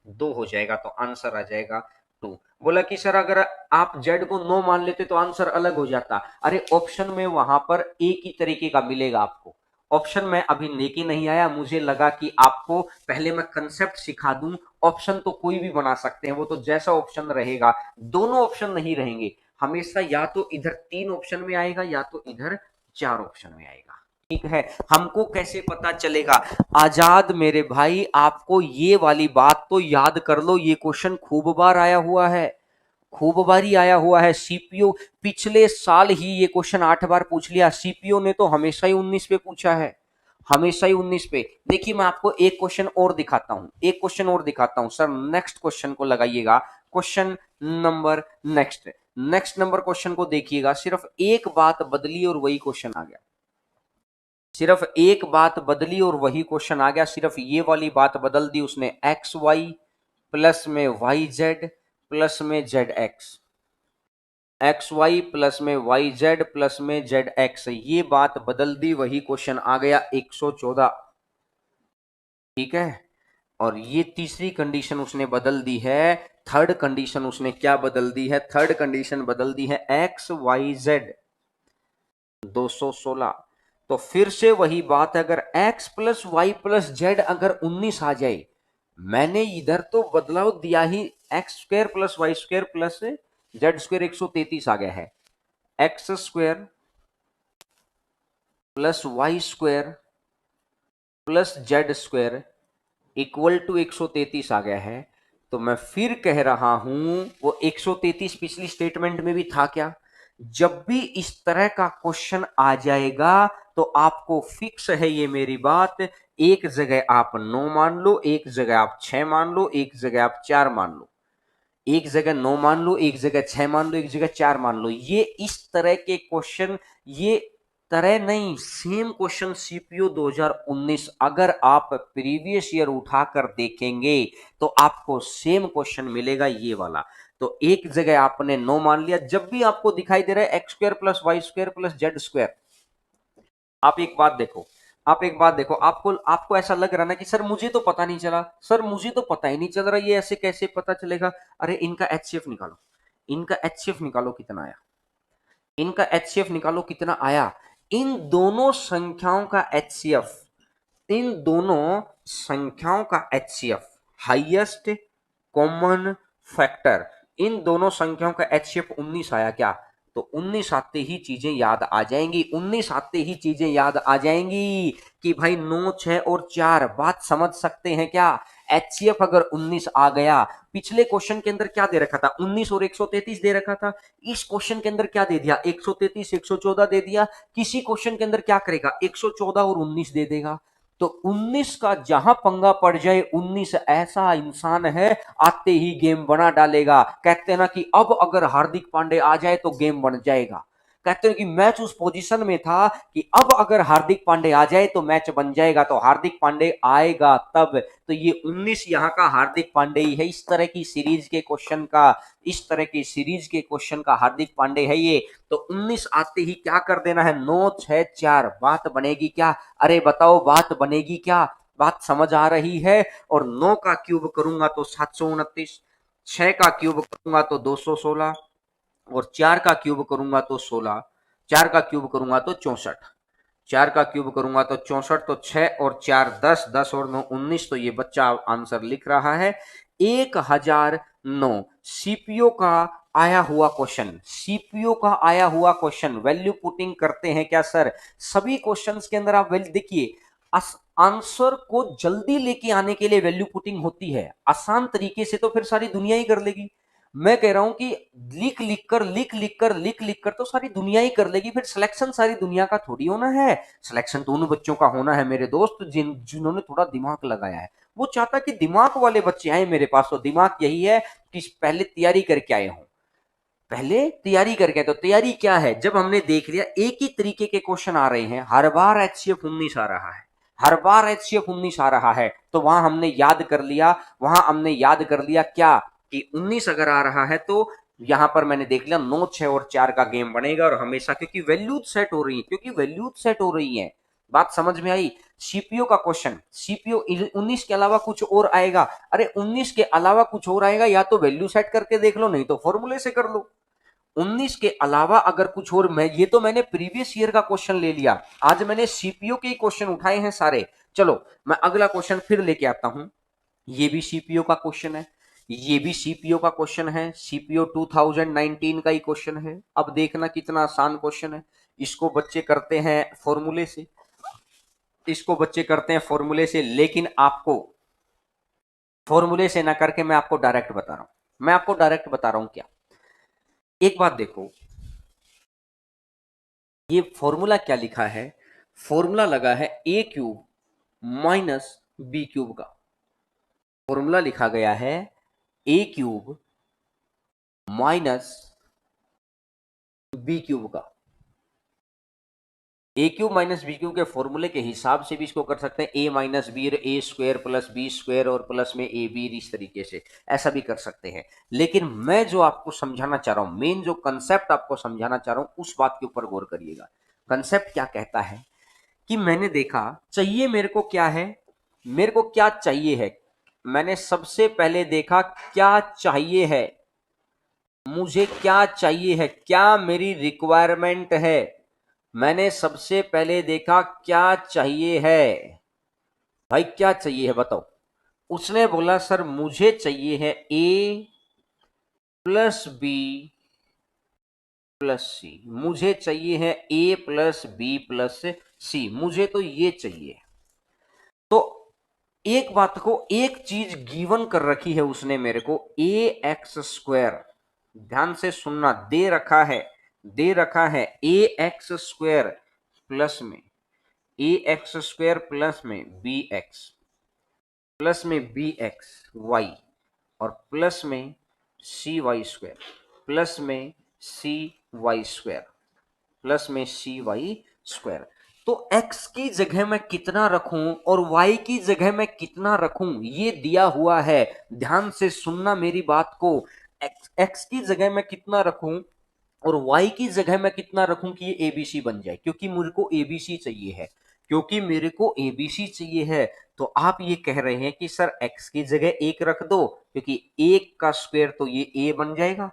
Speaker 1: 2 हो जाएगा, तो आंसर आ जाएगा 2। बोला कि सर अगर आप जेड को 9 मान लेते तो आंसर अलग हो जाता। अरे ऑप्शन में वहां पर एक ही तरीके का मिलेगा आपको। ऑप्शन में अभी लेके नहीं आया, मुझे लगा कि आपको पहले मैं कंसेप्ट सिखा दूं। ऑप्शन तो कोई भी बना सकते हैं, वो तो जैसा ऑप्शन रहेगा, दोनों ऑप्शन नहीं रहेंगे हमेशा, या तो इधर 3 ऑप्शन में आएगा या तो इधर 4 ऑप्शन में आएगा। ठीक है, हमको कैसे पता चलेगा? आजाद मेरे भाई, आपको ये वाली बात तो याद कर लो, ये क्वेश्चन खूब बार आया हुआ है, खूब बार ही आया हुआ है। सीपीओ पिछले साल ही ये क्वेश्चन 8 बार पूछ लिया, सीपीओ ने तो हमेशा ही 19 पे पूछा है, हमेशा ही 19 पे। देखिए मैं आपको एक क्वेश्चन और दिखाता हूं, एक क्वेश्चन और दिखाता हूं सर, नेक्स्ट क्वेश्चन को लगाइएगा, question number next, next number question को देखिएगा। सिर्फ एक बात बदली और वही क्वेश्चन आ गया, सिर्फ एक बात बदली और वही क्वेश्चन आ गया। सिर्फ ये वाली बात बदल दी उसने, एक्स वाई प्लस में वाई जेड प्लस में Z X, X Y plus में वाई जेड प्लस में जेड एक्स, ये बात बदल दी, वही क्वेश्चन आ गया 114। ठीक है, और ये तीसरी कंडीशन उसने बदल दी है। थर्ड कंडीशन उसने क्या बदल दी है? थर्ड कंडीशन बदल दी है एक्स वाई जेड 216। तो फिर से वही बात है, अगर x plus y plus z अगर 19 आ जाए, मैंने इधर तो बदलाव दिया ही, x square plus Y square plus Z square 133 आ गया है, x square plus Y square plus Z square equal to 133 आ गया है। तो मैं फिर कह रहा हूं, वो 133 पिछली स्टेटमेंट में भी था क्या? जब भी इस तरह का क्वेश्चन आ जाएगा तो आपको फिक्स है ये मेरी बात, एक जगह आप 9 मान लो, एक जगह आप 6 मान लो, एक जगह आप 4 मान लो, एक जगह 9 मान लो, एक जगह 6 मान लो, एक जगह 4 मान लो। ये इस तरह के क्वेश्चन, ये तरह नहीं, सेम क्वेश्चन सीपीओ 2019 अगर आप प्रीवियस ईयर उठाकर देखेंगे तो आपको सेम क्वेश्चन मिलेगा ये वाला। तो एक जगह आपने 9 मान लिया, जब भी आपको दिखाई दे रहा है x square plus Y square plus Z square, आप एक बात देखो, आप एक बात देखो, आपको आपको ऐसा लग रहा ना कि सर मुझे तो पता नहीं चला, सर मुझे तो पता ही नहीं चल रहा, ये ऐसे कैसे पता चलेगा? अरे इनका एचसीएफ निकालो, इनका एचसीएफ निकालो कितना आया, इनका एचसीएफ निकालो कितना आया। इन दोनों संख्याओं का एचसीएफ, इन दोनों संख्याओं का एचसीएफ, हाईएस्ट कॉमन फैक्टर, इन दोनों संख्याओं का एचसीएफ 19 आया क्या? तो 19 आते ही चीजें याद आ जाएंगी, 19 आते ही चीजें याद आ जाएंगी कि भाई 9 6 और 4 बात समझ सकते हैं क्या? HCF अगर 19 आ गया, पिछले क्वेश्चन के अंदर क्या दे रखा था, 19 और 133 दे रखा था, इस क्वेश्चन के अंदर क्या दे दिया, 133 114 दे दिया, किसी क्वेश्चन के अंदर क्या करेगा, 114 और 19 दे देगा। तो 19 का जहां पंगा पड़ जाए, 19 ऐसा इंसान है आते ही गेम बना डालेगा। कहते हैं ना कि अब अगर हार्दिक पांडे आ जाए तो गेम बन जाएगा। कहते हैं कि मैच उस पोजीशन में था कि अब अगर हार्दिक पांडे आ जाए तो मैच बन जाएगा। तो हार्दिक पांडे आएगा तब। तो ये 19 यहाँ का हार्दिक पांडे ही है। इस तरह की सीरीज के क्वेश्चन का, इस तरह की सीरीज के क्वेश्चन का हार्दिक पांडे है ये। तो 19 आते ही क्या कर देना है, 9 6 4, बात बनेगी क्या? अरे बताओ बात बनेगी क्या? बात समझ आ रही है? और 9 का क्यूब करूंगा तो 729, 6 का क्यूब करूंगा तो 216, और 4 का क्यूब करूंगा तो 16, 4 का क्यूब करूंगा तो 64, 4 का क्यूब करूंगा तो 64, तो 6 और 4 10, 10 और 9 19। तो ये बच्चा आंसर लिख रहा है 1009। सीपीओ का आया हुआ क्वेश्चन, सीपीओ का आया हुआ क्वेश्चन, वैल्यू पुटिंग करते हैं क्या सर? सभी क्वेश्चंस के अंदर आप वैल्यू देखिए, आंसर को जल्दी लेके आने के लिए वैल्यू पुटिंग होती है। आसान तरीके से तो फिर सारी दुनिया ही कर लेगी। मैं कह रहा हूं कि लिख लिख कर तो सारी दुनिया ही कर लेगी, फिर सिलेक्शन सारी दुनिया का थोड़ी होना है। सिलेक्शन तो उन बच्चों का होना है मेरे दोस्त जिन्होंने थोड़ा दिमाग लगाया है। वो चाहता कि दिमाग वाले बच्चे आए मेरे पास। तो दिमाग यही है कि पहले तैयारी करके आए हों, पहले तैयारी करके। तो तैयारी क्या है, जब हमने देख लिया एक ही तरीके के क्वेश्चन आ रहे हैं, हर बार HCF 19 आ रहा है, हर बार HCF 19 आ रहा है, तो वहां हमने याद कर लिया, वहां हमने याद कर लिया क्या कि 19 अगर आ रहा है तो यहां पर मैंने देख लिया 9 6 और 4 का गेम बनेगा। और हमेशा क्योंकि वैल्यूज सेट हो रही है, क्योंकि वैल्यूज सेट हो रही है। बात समझ में आई? सीपीओ का क्वेश्चन, सीपीओ 19 के अलावा कुछ और आएगा। अरे 19 के अलावा कुछ और आएगा, या तो वैल्यू सेट करके देख लो, नहीं तो फॉर्मूले से कर लो। 19 के अलावा अगर कुछ और, मैं ये तो मैंने प्रीवियस ईयर का क्वेश्चन ले लिया, आज मैंने सीपीओ के क्वेश्चन उठाए हैं सारे। चलो मैं अगला क्वेश्चन फिर लेके आता हूं। ये भी सीपीओ का क्वेश्चन है, ये भी सीपीओ का क्वेश्चन है, सीपीओ 2019 का ही क्वेश्चन है। अब देखना कितना आसान क्वेश्चन है। इसको बच्चे करते हैं फॉर्मूले से, इसको बच्चे करते हैं फॉर्मूले से, लेकिन आपको फॉर्मूले से ना करके मैं आपको डायरेक्ट बता रहा हूं, मैं आपको डायरेक्ट बता रहा हूं क्या। एक बात देखो, ये फॉर्मूला क्या लिखा है, फॉर्मूला लगा है ए क्यूब माइनस बी क्यूब का। फॉर्मूला लिखा गया है ए क्यूब माइनस बी क्यूब का। ए क्यूब माइनस बी क्यूब के फॉर्मूले के हिसाब से भी इसको कर सकते हैं, ए माइनस बी, ए स्क्वायर प्लस बी स्क्वायर और प्लस में ए बी, इस तरीके से ऐसा भी कर सकते हैं। लेकिन मैं जो आपको समझाना चाह रहा हूं, मेन जो कंसेप्ट आपको समझाना चाह रहा हूं, उस बात के ऊपर गौर करिएगा। कंसेप्ट क्या कहता है कि मैंने देखा चाहिए मेरे को क्या है, मेरे को क्या चाहिए है। मैंने सबसे पहले देखा क्या चाहिए है, मुझे क्या चाहिए है, क्या मेरी रिक्वायरमेंट है। मैंने सबसे पहले देखा क्या चाहिए है, भाई क्या चाहिए है बताओ। उसने बोला सर मुझे चाहिए है ए प्लस बी प्लस सी, मुझे चाहिए है ए प्लस बी प्लस सी, मुझे तो ये चाहिए। तो एक बात को, एक चीज गिवन कर रखी है उसने मेरे को, ए एक्स स्क्वायर, ध्यान से सुनना, दे रखा है, दे रखा है ए एक्स स्क्वायर प्लस में ए एक्स स्क्वायर प्लस में बी एक्स, प्लस में बी एक्स वाई, और प्लस में सी वाई स्क्वायर, प्लस में सी वाई स्क्वायर, प्लस में सी वाई स्क्वायर। तो x की जगह मैं कितना रखूं और y की जगह मैं कितना रखूं, ये दिया हुआ है। ध्यान से सुनना मेरी बात को। x की जगह मैं कितना रखूं और y की जगह मैं कितना रखूं कि ये एबीसी बन जाए, क्योंकि मुझे को एबीसी चाहिए है, क्योंकि मेरे को एबीसी चाहिए है। तो आप ये कह रहे हैं कि सर x की जगह एक रख दो, क्योंकि एक का स्क्वायर तो ये a बन जाएगा,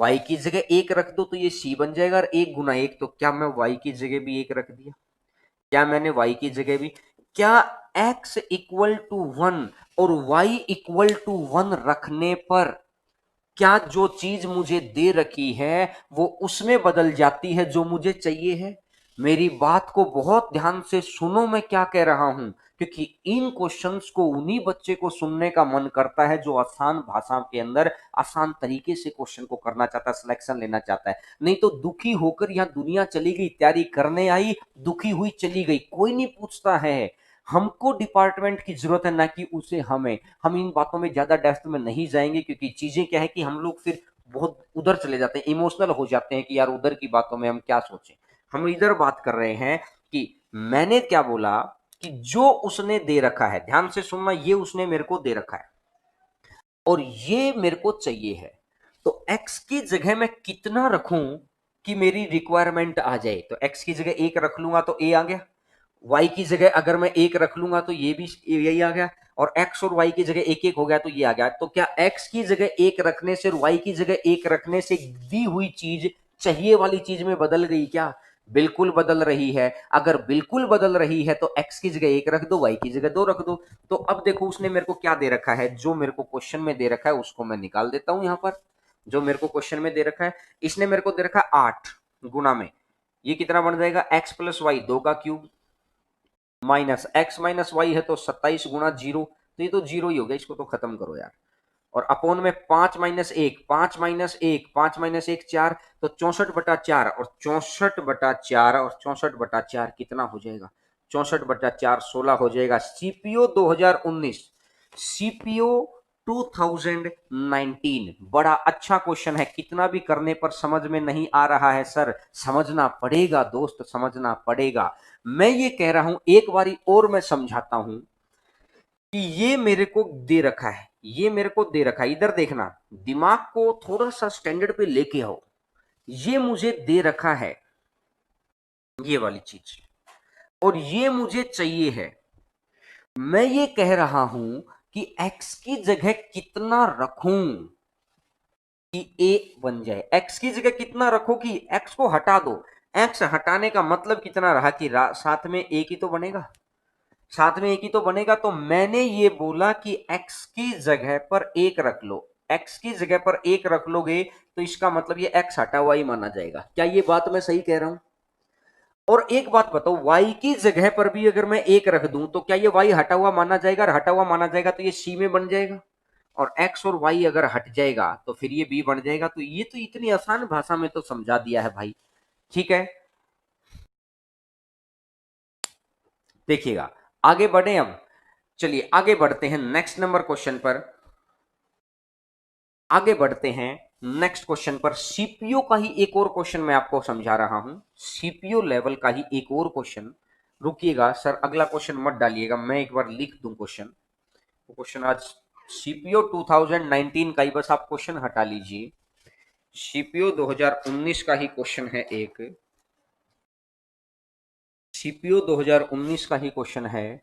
Speaker 1: y की जगह एक रख दो तो ये c बन जाएगा, और एक गुना एक, तो क्या मैं y की जगह भी एक रख दिया, क्या मैंने y की जगह भी, क्या x इक्वल टू 1 और y इक्वल टू 1 रखने पर क्या जो चीज मुझे दे रखी है वो उसमें बदल जाती है जो मुझे चाहिए है। मेरी बात को बहुत ध्यान से सुनो, मैं क्या कह रहा हूं, क्योंकि इन क्वेश्चंस को उन्हीं बच्चे को सुनने का मन करता है जो आसान भाषा के अंदर आसान तरीके से क्वेश्चन को करना चाहता है, सिलेक्शन लेना चाहता है। नहीं तो दुखी होकर यहाँ दुनिया चली गई, तैयारी करने आई, दुखी हुई चली गई, कोई नहीं पूछता है। हमको डिपार्टमेंट की जरूरत है, ना कि उसे हमें। हम इन बातों में ज्यादा डेप्थ में नहीं जाएंगे, क्योंकि चीजें क्या है कि हम लोग फिर बहुत उधर चले जाते हैं, इमोशनल हो जाते हैं कि यार उधर की बातों में हम क्या सोचें। हम इधर बात कर रहे हैं कि मैंने क्या बोला कि जो उसने दे रखा है, ध्यान से सुनना, ये उसने मेरे को दे रखा है और ये मेरे को चाहिए है, तो x की जगह मैं कितना रखूं कि मेरी रिक्वायरमेंट आ जाए। तो x की जगह 1 रख लूंगा तो a आ गया, y की जगह अगर मैं 1 रख लूंगा तो ये भी यही आ गया, और x और y की जगह 1 1 हो गया तो ये आ गया। तो क्या x की जगह 1 रखने से और y की जगह 1 रखने से दी हुई चीज चाहिए वाली चीज में बदल गई क्या? बिल्कुल बदल रही है। अगर बिल्कुल बदल रही है तो x की जगह 1 रख दो, y की जगह 2 रख दो। तो अब देखो उसने मेरे को क्या दे रखा है, जो मेरे को क्वेश्चन में दे रखा है उसको मैं निकाल देता हूं यहां पर। जो मेरे को क्वेश्चन में दे रखा है, इसने मेरे को दे रखा है 8 गुना में, ये कितना बन जाएगा, x प्लस वाई 2 का cube minus X minus Y है तो 27 गुना 0, तो ये तो 0 ही हो गया, इसको तो खत्म करो यार। और अपोन में 5 माइनस 1, 5 माइनस 1, 5 माइनस 1 4, तो 64/4, और 64/4 और 64/4 कितना हो जाएगा, 64/4 16 हो जाएगा। सीपीओ 2019, सीपीओ 2019 बड़ा अच्छा क्वेश्चन है, कितना भी करने पर समझ में नहीं आ रहा है सर, समझना पड़ेगा दोस्त, समझना पड़ेगा। मैं ये कह रहा हूं, एक बारी और मैं समझाता हूं कि ये मेरे को दे रखा है, ये मेरे को दे रखा है, इधर देखना, दिमाग को थोड़ा सा स्टैंडर्ड पे लेके आओ। ये मुझे दे रखा है ये वाली चीज, और ये मुझे चाहिए है। मैं ये कह रहा हूं कि x की जगह कितना रखूं कि a बन जाए। x की जगह कितना रखो कि x को हटा दो। x हटाने का मतलब कितना रहा कि साथ में एक ही तो बनेगा, साथ में एक ही तो बनेगा। तो मैंने ये बोला कि x की जगह पर एक रख लो, x की जगह पर एक रख लोगे तो इसका मतलब ये x हटा हुआ ही माना जाएगा। क्या ये बात मैं सही कह रहा हूं? और एक बात बताओ, y की जगह पर भी अगर मैं एक रख दूं तो क्या ये y हटा हुआ माना जाएगा? और हटा हुआ माना जाएगा तो ये c में बन जाएगा, और x और y अगर हट जाएगा तो फिर ये b बन जाएगा। तो ये तो इतनी आसान भाषा में तो समझा दिया है भाई, ठीक है। देखिएगा, आगे बढ़े अब, चलिए आगे बढ़ते हैं नेक्स्ट नंबर क्वेश्चन पर। आगे बढ़ते हैं नेक्स्ट क्वेश्चन पर। सीपीयू का ही एक और क्वेश्चन मैं आपको समझा रहा हूं, सीपीयू लेवल का ही एक और क्वेश्चन। रुकिएगा सर, अगला क्वेश्चन मत डालिएगा, मैं एक बार लिख दूं क्वेश्चन। क्वेश्चन आज सीपीयू 2019 का ही, बस आप क्वेश्चन हटा लीजिए। सीपीयू 2019 का ही क्वेश्चन है एक, सीपीयू 2019 का ही क्वेश्चन है।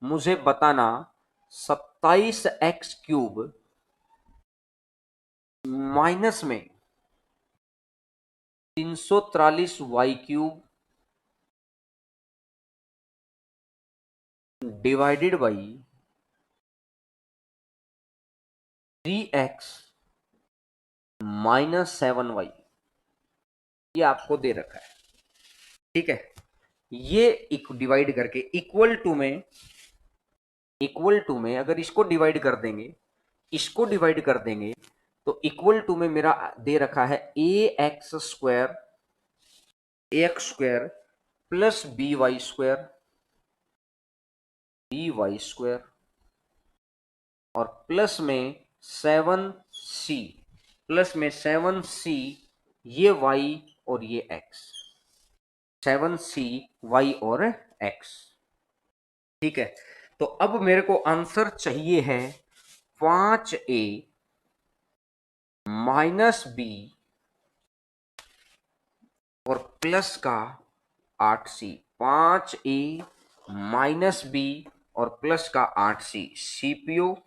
Speaker 1: मुझे बताना 27x³ माइनस में 343y³ divided by 3x minus 7y, ये आपको दे रखा है, ठीक है। ये डिवाइड करके इक्वल टू में अगर इसको डिवाइड कर देंगे, इसको डिवाइड कर देंगे, तो इक्वल टू में मेरा दे रखा है ax² प्लस by² और प्लस में 7c, प्लस में 7c, ये y और ये x, 7c y और x, ठीक है। तो अब मेरे को आंसर चाहिए है 5a माइनस बी और प्लस का 8c, 5a माइनस बी और प्लस का 8c। सीपीयू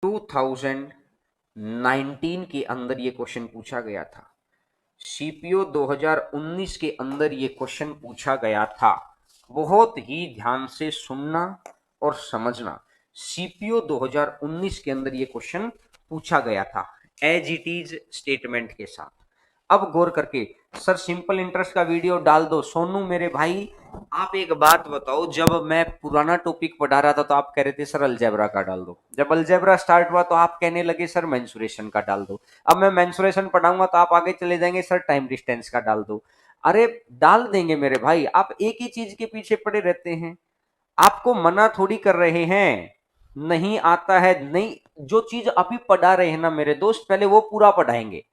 Speaker 1: 2019 के अंदर ये क्वेश्चन पूछा गया था, सीपीयू 2019 के अंदर ये क्वेश्चन पूछा गया था। बहुत ही ध्यान से सुनना और समझना, सीपीयू 2019 के अंदर ये क्वेश्चन पूछा गया था एज इट इज स्टेटमेंट के साथ। अब गौर करके सर सिंपल इंटरेस्ट का वीडियो डाल दो। सोनू मेरे भाई, आप एक बात बताओ, जब मैं पुराना टॉपिक पढ़ा रहा था तो आप कह रहे थे सर अलजेब्रा का डाल दो, जब अलजेब्रा स्टार्ट हुआ तो आप कहने लगे सर मेंसुरेशन का डाल दो, अब मैं मेंसुरेशन पढ़ाऊंगा तो आप आगे चले जाएंगे सर टाइम डिस्टेंस का डाल दो। अरे डाल देंगे मेरे भाई, आप एक ही चीज के पीछे पड़े रहते हैं। आपको मना थोड़ी कर रहे हैं, नहीं आता है नहीं, जो चीज अभी पढ़ा रहे हैं ना मेरे दोस्त, पहले वो पूरा पढ़ाएंगे,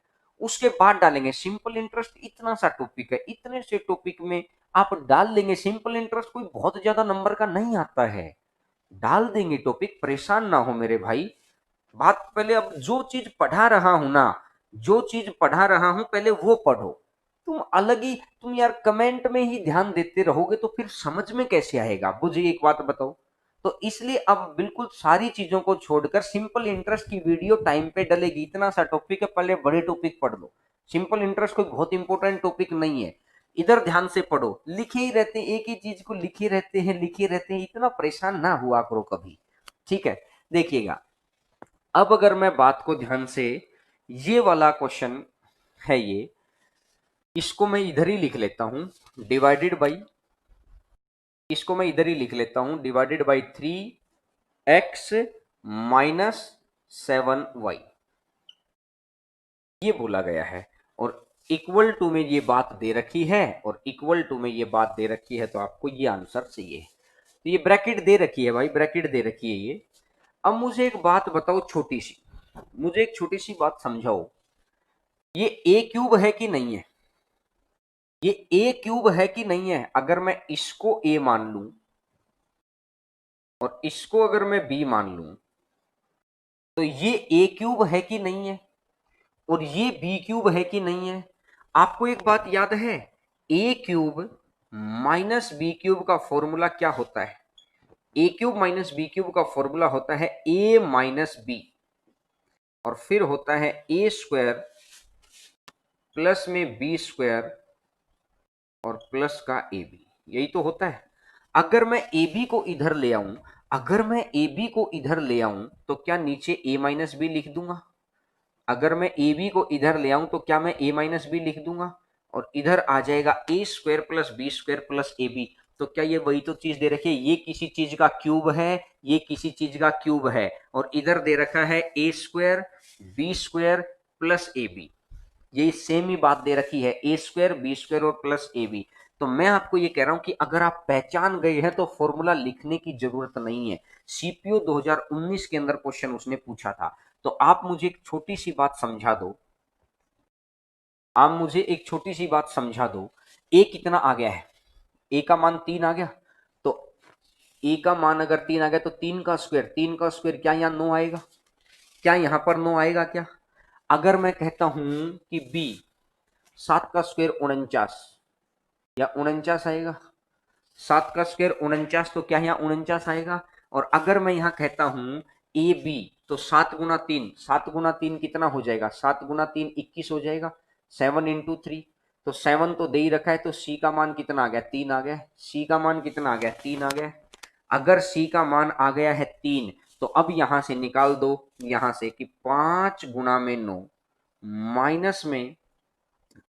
Speaker 1: उसके बाद डालेंगे। सिंपल इंटरेस्ट इतना सा टॉपिक है, इतने से टॉपिक में आप डाल लेंगे। सिंपल इंटरेस्ट कोई बहुत ज्यादा नंबर का नहीं आता है, डाल देंगे टॉपिक, परेशान ना हो मेरे भाई। बात पहले, अब जो चीज पढ़ा रहा हूं ना, जो चीज पढ़ा रहा हूं पहले वो पढ़ो। तुम अलग ही, तुम यार कमेंट में ही ध्यान देते रहोगे तो फिर समझ में कैसे आएगा? मुझे एक बात बताओ। तो इसलिए अब बिल्कुल सारी चीजों को छोड़कर सिंपल इंटरेस्ट की वीडियो टाइम पे डलेगी। इतना सा टॉपिक है, पहले बड़े टॉपिक पढ़ लो। सिंपल इंटरेस्ट कोई बहुत इंपॉर्टेंट टॉपिक नहीं है, इधर ध्यान से पढ़ो। लिखे ही रहते हैं, एक ही चीज को लिखे रहते हैं, लिखे रहते हैं, इतना परेशान ना हुआ करो कभी। ठीक है, देखिएगा। अब अगर मैं बात को ध्यान से, ये वाला क्वेश्चन है ये, इसको मैं इधर ही लिख लेता हूं, डिवाइडेड बाई, इसको मैं इधर ही लिख लेता हूं, divided by 3x minus 7y, ये बोला गया है। और इक्वल टू में ये बात दे रखी है, और इक्वल टू में ये बात दे रखी है, तो आपको ये आंसर चाहिए। तो ये ब्रैकेट दे रखी है भाई, ब्रैकेट दे रखी है ये। अब मुझे एक बात बताओ छोटी सी, मुझे एक छोटी सी बात समझाओ, ये ए क्यूब है कि नहीं है? ये ए क्यूब है कि नहीं है? अगर मैं इसको ए मान लूं और इसको अगर मैं बी मान लूं, तो ये ए क्यूब है कि नहीं है? और ये बी क्यूब है कि नहीं है? आपको एक बात याद है, ए क्यूब माइनस बी क्यूब का फॉर्मूला क्या होता है? ए क्यूब माइनस बी क्यूब का फॉर्मूला होता है ए माइनस बी, और फिर होता है ए स्क्वायर प्लस में बी स्क्वायर और प्लस का ए बी, यही तो होता है। अगर मैं ए बी को इधर ले आऊं, अगर मैं ए बी को इधर ले आऊं तो क्या नीचे ए माइनस बी लिख दूंगा? अगर मैं ए बी को इधर ले आऊं तो क्या मैं ए माइनस बी लिख दूंगा? और इधर आ जाएगा a square plus b square plus a B. तो क्या ये वही तो चीज दे रखी है, ये किसी चीज का क्यूब है, ये किसी चीज का क्यूब है, और इधर दे रखा है a square b square plus a b, ये सेम ही बात दे रखी है, ए स्क्वायर बी स्क्वायर और प्लस ए बी। तो मैं आपको ये कह रहा हूं कि अगर आप पहचान गए हैं तो फॉर्मूला लिखने की जरूरत नहीं है। सीपीयू 2019 के अंदर क्वेश्चन उसने पूछा था। तो आप मुझे एक छोटी सी बात समझा दो, आप मुझे एक छोटी सी बात समझा दो, ए कितना आ गया है? ए का मान 3 आ गया। तो ए का मान अगर 3 आ गया तो 3 का स्क्वायर, 3 का स्क्वायर क्या यहाँ 9 आएगा? क्या यहां पर 9 आएगा क्या? अगर मैं कहता हूं कि बी 7 का स्क्वायर 49, या 49 आएगा? 7 का स्क्वायर 49, तो क्या यहाँ 49 आएगा? और अगर मैं यहाँ कहता हूं ए बी, तो 7 गुना 3, 7 गुना 3 कितना हो जाएगा? 7 गुना 3 21 हो जाएगा, 7 into 3। तो 7 तो दे ही रखा है, तो सी का मान कितना आ गया? 3 आ गया। सी का मान कितना आ गया? 3 आ गया। अगर सी का मान आ गया है 3, तो अब यहां से निकाल दो, यहां से कि 5 गुना 9 माइनस में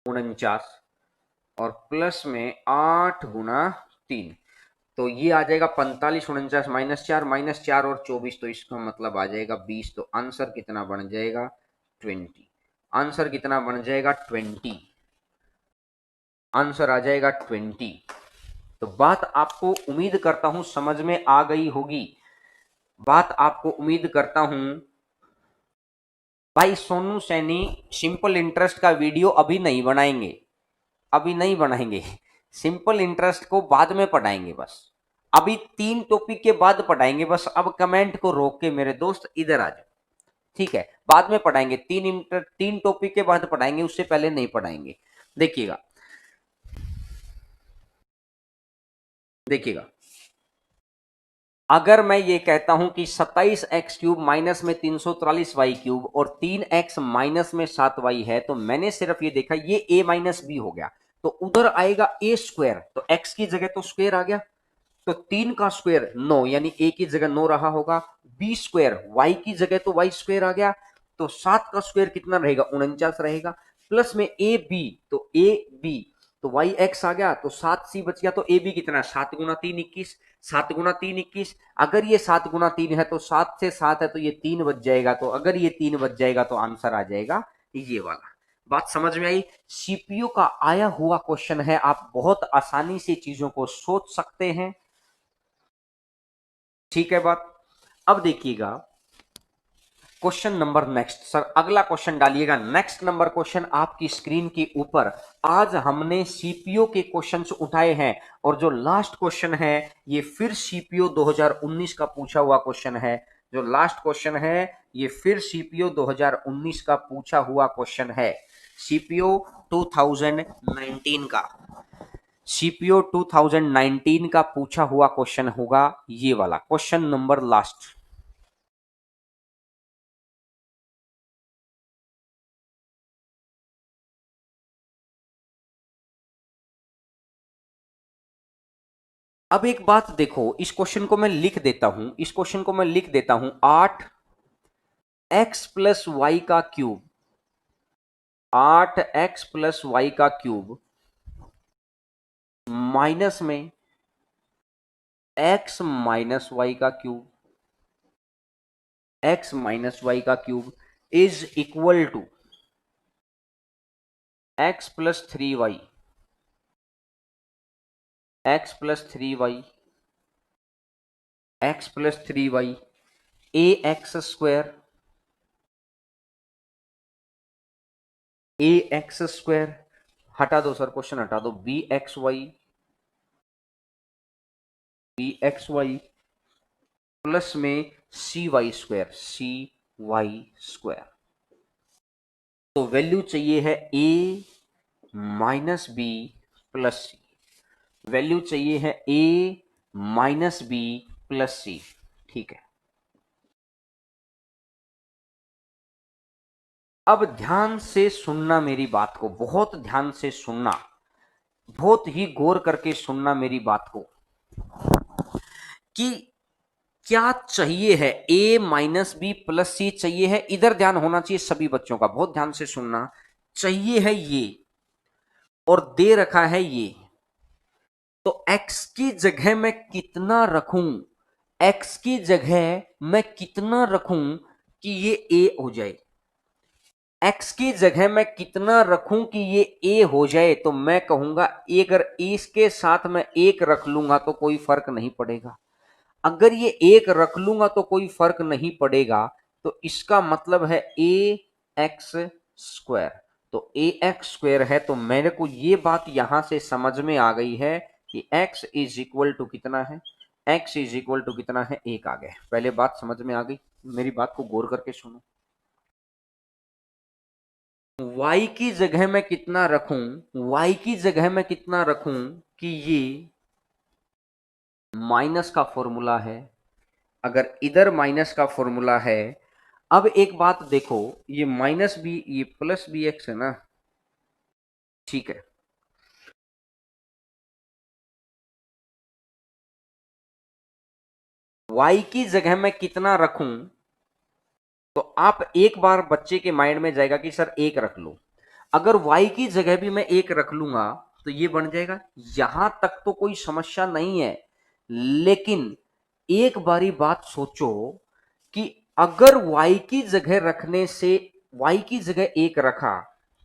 Speaker 1: 49 और प्लस में 8 गुना 3, तो ये आ जाएगा 45, 49 -4 और 24, तो इसका मतलब आ जाएगा 20। तो आंसर कितना बन जाएगा? 20। आंसर कितना बन जाएगा? 20। आंसर आ जाएगा 20। तो बात आपको उम्मीद करता हूं समझ में आ गई होगी, बात आपको उम्मीद करता हूं। भाई सोनू सैनी सिंपल इंटरेस्ट का वीडियो अभी नहीं बनाएंगे, अभी नहीं बनाएंगे, सिंपल इंटरेस्ट को बाद में पढ़ाएंगे बस, अभी 3 टॉपिक के बाद पढ़ाएंगे बस। अब कमेंट को रोक के मेरे दोस्त इधर आ जाओ, ठीक है? बाद में पढ़ाएंगे, 3 टॉपिक के बाद पढ़ाएंगे, उससे पहले नहीं पढ़ाएंगे। देखिएगा, देखिएगा, अगर मैं ये कहता हूं कि 27x³ माइनस में 343y³ और 3x माइनस में 7y है, तो मैंने सिर्फ ये देखा ये a माइनस बी हो गया, तो उधर आएगा a स्क्वायर, तो x की जगह तो स्क्वायर आ गया, तो 3 का स्क्वायर 9, यानी a की जगह 9 रहा होगा, b स्क्वायर y की जगह तो y स्क्वायर आ गया, तो 7 का स्क्वायर कितना रहेगा? 49 रहेगा। प्लस में ए बी, तो ए बी, तो वाई एक्स आ गया, तो 7c बच गया। तो ए बी कितना है, 7 गुना 3 21, 7 गुना 3 21। अगर ये 7 गुना 3 है तो 7 से 7 है तो ये 3 बच जाएगा, तो अगर ये 3 बच जाएगा तो आंसर आ जाएगा ये वाला। बात समझ में आई? सीपीयू का आया हुआ क्वेश्चन है, आप बहुत आसानी से चीजों को सोच सकते हैं। ठीक है बात। अब देखिएगा क्वेश्चन नंबर नेक्स्ट, सर अगला क्वेश्चन डालिएगा। नेक्स्ट नंबर क्वेश्चन आपकी स्क्रीन के ऊपर। आज हमने सीपीओ के क्वेश्चंस उठाए हैं और जो लास्ट क्वेश्चन है ये फिर सीपीओ 2019 का पूछा हुआ क्वेश्चन है। जो लास्ट क्वेश्चन है ये फिर सीपीओ 2019 का पूछा हुआ क्वेश्चन है, सीपीओ 2019 का। सीपीओ 2019 का पूछा हुआ क्वेश्चन होगा ये वाला क्वेश्चन नंबर लास्ट। अब एक बात देखो, इस क्वेश्चन को मैं लिख देता हूं, इस क्वेश्चन को मैं लिख देता हूं, 8x+y का क्यूब, 8x+y का क्यूब माइनस में x माइनस वाई का क्यूब, x माइनस वाई का cube is equal to x+3y, x+3y, x+3y, ax square, हटा दो सर, क्वेश्चन हटा दो, bxy प्लस में cy स्क्वायर। तो वैल्यू चाहिए है a minus B plus C, value चाहिए है a minus B plus C. ठीक है, अब ध्यान से सुनना मेरी बात को, बहुत ध्यान से सुनना, बहुत ही गौर करके सुनना मेरी बात को, कि क्या चाहिए है, a माइनस बी प्लस सी चाहिए है। इधर ध्यान होना चाहिए सभी बच्चों का, बहुत ध्यान से सुनना। चाहिए है ये और दे रखा है ये, तो x की जगह मैं कितना रखूं, x की जगह मैं कितना रखूं कि ये a हो जाए, x की जगह मैं कितना रखूं कि ये a हो जाए। तो मैं कहूंगा अगर इसके साथ मैं 1 रख लूंगा तो कोई फर्क नहीं पड़ेगा, अगर ये 1 रख लूंगा तो कोई फर्क नहीं पड़ेगा। तो इसका मतलब है ax स्क्वायर। तो ax स्क्वायर है, तो मेरे को ये बात यहां से समझ में आ गई है कि x इज इक्वल टू कितना है, x इज इक्वल टू कितना है, 1 आ गया। पहले बात समझ में आ गई, मेरी बात को गौर करके सुनो। y की जगह मैं कितना रखूं, y की जगह मैं कितना रखूं कि ये माइनस का फॉर्मूला है, अगर इधर माइनस का फॉर्मूला है। अब एक बात देखो, ये माइनस बी ये प्लस बी एक्स है ना, ठीक है। y की जगह मैं कितना रखूं, तो आप एक बार बच्चे के माइंड में जाएगा कि सर 1 रख लो। अगर y की जगह भी मैं 1 रख लूंगा तो ये बन जाएगा, यहां तक तो कोई समस्या नहीं है। लेकिन एक बारी बात सोचो कि अगर y की जगह रखने से, y की जगह 1 रखा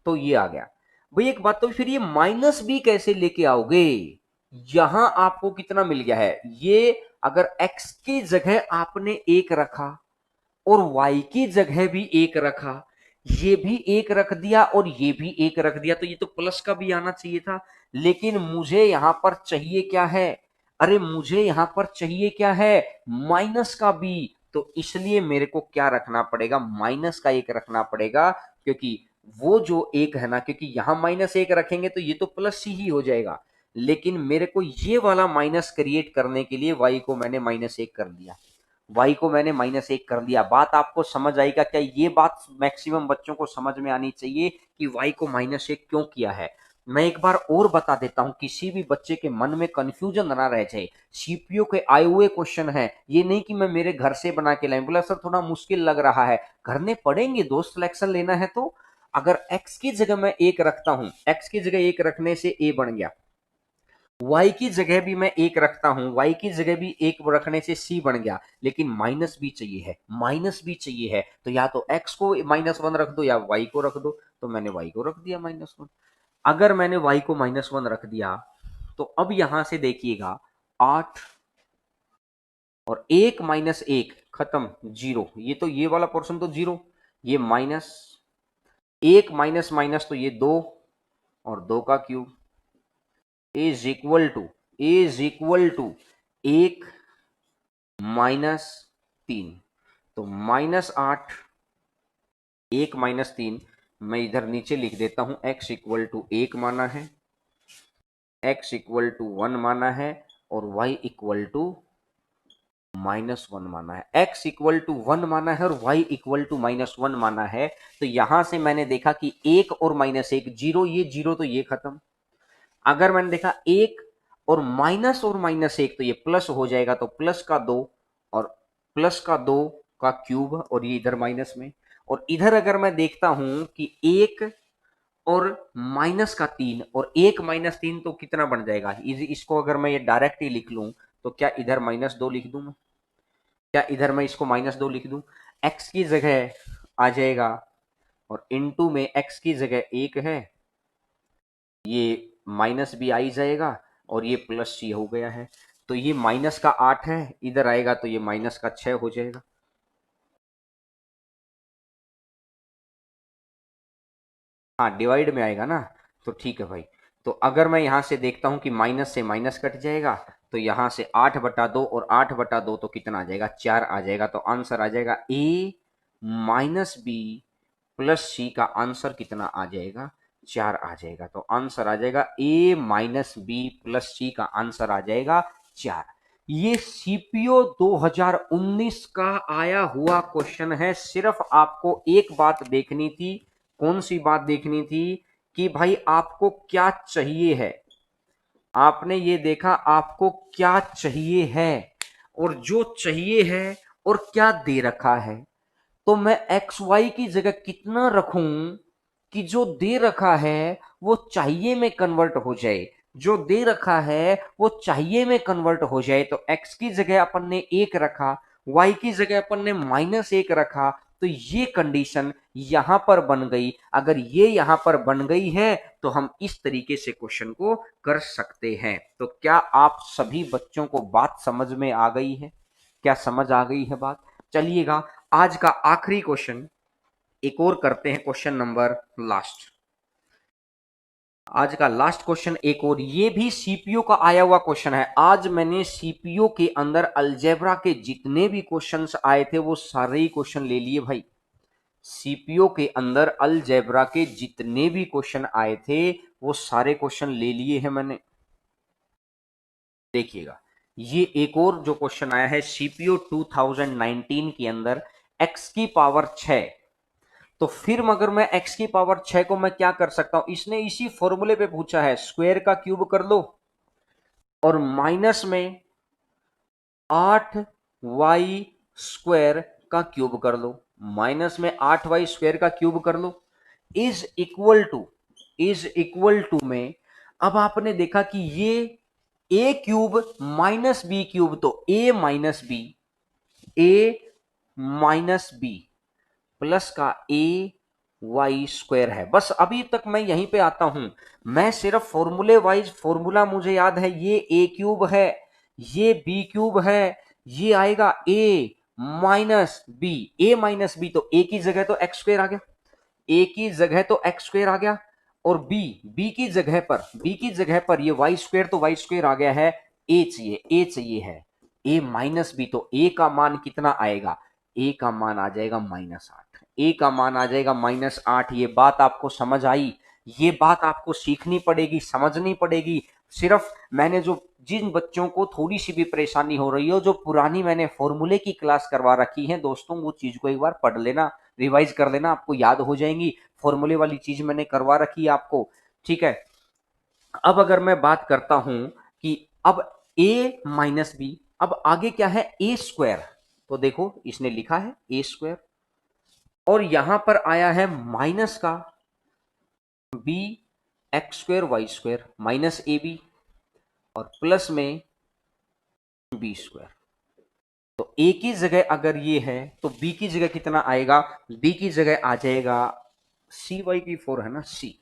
Speaker 1: तो ये आ गया। भाई एक बात, तो फिर ये माइनस बी कैसे लेके आओगे? यहां आपको कितना मिल गया है, ये अगर x की जगह आपने 1 रखा और y की जगह भी 1 रखा, ये भी 1 रख दिया और ये भी 1 रख दिया, तो ये तो प्लस का भी आना चाहिए था। लेकिन मुझे यहां पर चाहिए क्या है, अरे मुझे यहां पर चाहिए क्या है, माइनस का बी। तो इसलिए मेरे को क्या रखना पड़ेगा, माइनस का 1 रखना पड़ेगा, क्योंकि वो जो 1 है ना, क्योंकि यहां -1 रखेंगे तो ये तो प्लस ही हो जाएगा। लेकिन मेरे को ये वाला माइनस क्रिएट करने के लिए y को मैंने -1 कर दिया, y को मैंने -1 कर दिया। बात आपको समझ आएगा क्या? ये बात मैक्सिमम बच्चों को समझ में आनी चाहिए कि y को -1 क्यों किया है। मैं एक बार और बता देता हूं, किसी भी बच्चे के मन में कंफ्यूजन ना रह जाए। सीपीयू के आए हुए क्वेश्चन है, ये नहीं कि मैं मेरे घर से बना के लाऊं। बोला सर थोड़ा मुश्किल लग रहा है, घर में पढ़ेंगे, दोस्त सिलेक्शन लेना है तो अगर x की जगह मैं 1 रखता हूं, x की जगह 1 रखने से a बन गया, y की जगह भी मैं 1 रखता हूं, y की जगह भी 1 रखने से c बन गया, लेकिन माइनस भी चाहिए है, माइनस भी चाहिए है, तो या तो x को -1 रख दो या y को रख दो, तो मैंने y को रख दिया -1। अगर मैंने y को -1 रख दिया तो अब यहां से देखिएगा 8 और 1 - 1 खत्म, 0। ये तो ये वाला पोर्शन तो 0, ये माइनस 1 माइनस माइनस तो ये 2 और 2 का क्यूब इज इक्वल टू 1 -3। तो -8 1 -3 मैं इधर नीचे लिख देता हूं, x इक्वल टू 1 माना है, x इक्वल टू 1 माना है और y इक्वल टू -1 माना है। x इक्वल टू 1 माना है और y इक्वल टू -1 माना है। तो यहां से मैंने देखा कि 1 और -1 0, ये 0 तो ये खत्म। अगर मैंने देखा 1 और -1 तो ये प्लस हो जाएगा, तो प्लस का 2 और प्लस का 2 का क्यूब और ये इधर माइनस में। और इधर अगर मैं देखता हूं कि 1 और -3 और 1 -3 तो कितना बन जाएगा, इसको अगर मैं ये डायरेक्ट ही लिख लूं तो क्या इधर -2 लिख दूं मैं, क्या इधर मैं इसको -2 लिख दूं, x की जगह आ जाएगा और इनटू में x की जगह 1 है, ये माइनस भी आ ही जाएगा और ये प्लस सी हो गया है। तो ये -8 है, इधर आएगा तो ये -6 हो जाएगा। हाँ, डिवाइड में आएगा ना, तो ठीक है भाई। तो अगर मैं यहां से देखता हूं कि माइनस से माइनस कट जाएगा, तो यहां से 8/2 और 8/2 तो कितना आ जाएगा, 4 आ जाएगा। तो आंसर आ जाएगा a माइनस बी प्लस सी का आंसर कितना आ जाएगा, 4 आ जाएगा। तो आंसर आ जाएगा a माइनस बी प्लस सी का आंसर आ जाएगा 4। ये सीपीओ 2019 का आया हुआ क्वेश्चन है। सिर्फ आपको एक बात देखनी थी, कौन सी बात देखनी थी, कि भाई आपको क्या चाहिए है। आपने ये देखा आपको क्या चाहिए है और जो चाहिए है और क्या दे रखा है, तो मैं एक्स वाई की जगह कितना रखूं कि जो दे रखा है वो चाहिए में कन्वर्ट हो जाए, जो दे रखा है वो चाहिए में कन्वर्ट हो जाए। तो x की जगह अपन ने 1 रखा, y की जगह अपन ने -1 रखा, तो ये कंडीशन यहां पर बन गई। अगर ये यहां पर बन गई है तो हम इस तरीके से क्वेश्चन को कर सकते हैं। तो क्या आप सभी बच्चों को बात समझ में आ गई है, क्या समझ आ गई है बात। चलिएगा आज का आखिरी क्वेश्चन एक और करते हैं, क्वेश्चन नंबर लास्ट। आज का लास्ट क्वेश्चन एक और, ये भी सीपीओ का आया हुआ क्वेश्चन है। आज मैंने सीपीओ के अंदर अलजेब्रा के जितने भी क्वेश्चंस आए थे वो सारे ही क्वेश्चन ले लिए भाई। सीपीओ के अंदर अलजेब्रा के जितने भी क्वेश्चन आए थे वो सारे क्वेश्चन ले लिए हैं मैंने। देखिएगा ये एक और जो क्वेश्चन आया है सीपीओ 2019 के अंदर, x की पावर 6। तो फिर मगर मैं x की पावर 6 को मैं क्या कर सकता हूं, इसने इसी फॉर्मूले पे पूछा है, स्क्वायर का क्यूब कर लो और माइनस में 8y स्क्वायर का क्यूब कर लो, माइनस में 8y स्क्वायर का क्यूब कर लो, इज इक्वल टू में। अब आपने देखा कि ये a cube minus B cube, तो a माइनस बी प्लस का ए वाई स्क्वायर है। बस अभी तक मैं यहीं पे आता हूं, मैं सिर्फ फॉर्मूले वाइज, फॉर्मूला मुझे याद है, ये ए क्यूब है, ये बी क्यूब है, ये आएगा ए माइनस बी तो ए की जगह तो एक्स स्क्वायर आ गया, ए की जगह तो एक्स स्क्वायर आ गया, और बी की जगह पर ये वाई स्क्वायर, तो वाई स्क्वायर आ गया है। ए चाहिए है, ए माइनस बी, तो ए का मान कितना आएगा, ए का मान आ जाएगा -8, ए का मान आ जाएगा -8। ये बात आपको समझ आई, ये बात आपको सीखनी पड़ेगी, समझनी पड़ेगी। सिर्फ मैंने जो, जिन बच्चों को थोड़ी सी भी परेशानी हो रही हो, जो पुरानी मैंने फॉर्मूले की क्लास करवा रखी है दोस्तों, वो चीज को एक बार पढ़ लेना, रिवाइज कर लेना, आपको याद हो जाएंगी। फॉर्मूले वाली चीज मैंने करवा रखी है आपको, ठीक है। अब अगर मैं बात करता हूं कि अब a माइनस बी, अब आगे क्या है, ए स्क्वायर, तो देखो इसने लिखा है ए स्क्वायर और यहां पर आया है माइनस का B X square Y square minus A B और प्लस में बी स्क्वायर। तो ए की जगह अगर ये है तो बी की जगह कितना आएगा, बी की जगह आ जाएगा सी वाई की 4 है ना, सी,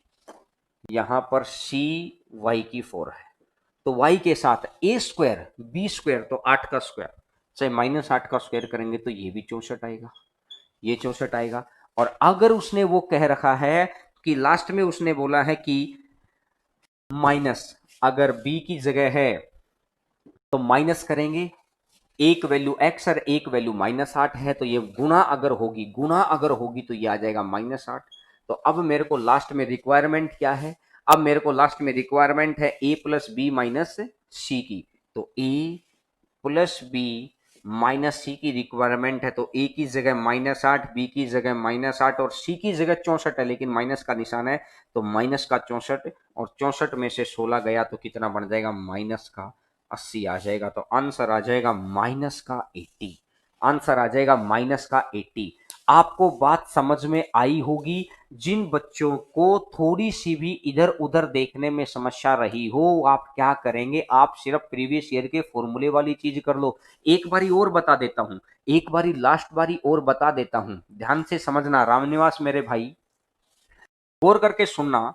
Speaker 1: यहां पर सी वाई की 4 है। तो y के साथ ए स्क्वायर बी स्क्वायर तो 8 का स्क्वायर, चाहे माइनस 8 का स्क्वायर करेंगे तो ये भी 64 आएगा, ये 64 आएगा। और अगर उसने वो कह रखा है कि लास्ट में उसने बोला है कि माइनस, अगर b की जगह है तो माइनस करेंगे, एक वैल्यू x और एक वैल्यू -8 है, तो ये गुना अगर होगी तो ये आ जाएगा -8। तो अब मेरे को लास्ट में रिक्वायरमेंट क्या है, अब मेरे को लास्ट में रिक्वायरमेंट है a प्लस बी माइनस सी की। तो a प्लस बी माइनस सी की रिक्वायरमेंट है, तो a की जगह -8, b की जगह -8 और c की जगह 64 है, लेकिन माइनस का निशान है तो माइनस का 64, और 64 में से 16 गया तो कितना बन जाएगा, माइनस का 80 आ जाएगा। तो आंसर आ जाएगा माइनस का 80, आंसर आ जाएगा माइनस का 80। आपको बात समझ में आई होगी। जिन बच्चों को थोड़ी सी भी इधर उधर देखने में समस्या रही हो, आप क्या करेंगे, आप सिर्फ प्रीवियस ईयर के फॉर्मूले वाली चीज कर लो। एक बारी और बता देता हूं, एक बारी लास्ट बारी और बता देता हूं, ध्यान से समझना रामनिवास मेरे भाई, गौर करके सुनना।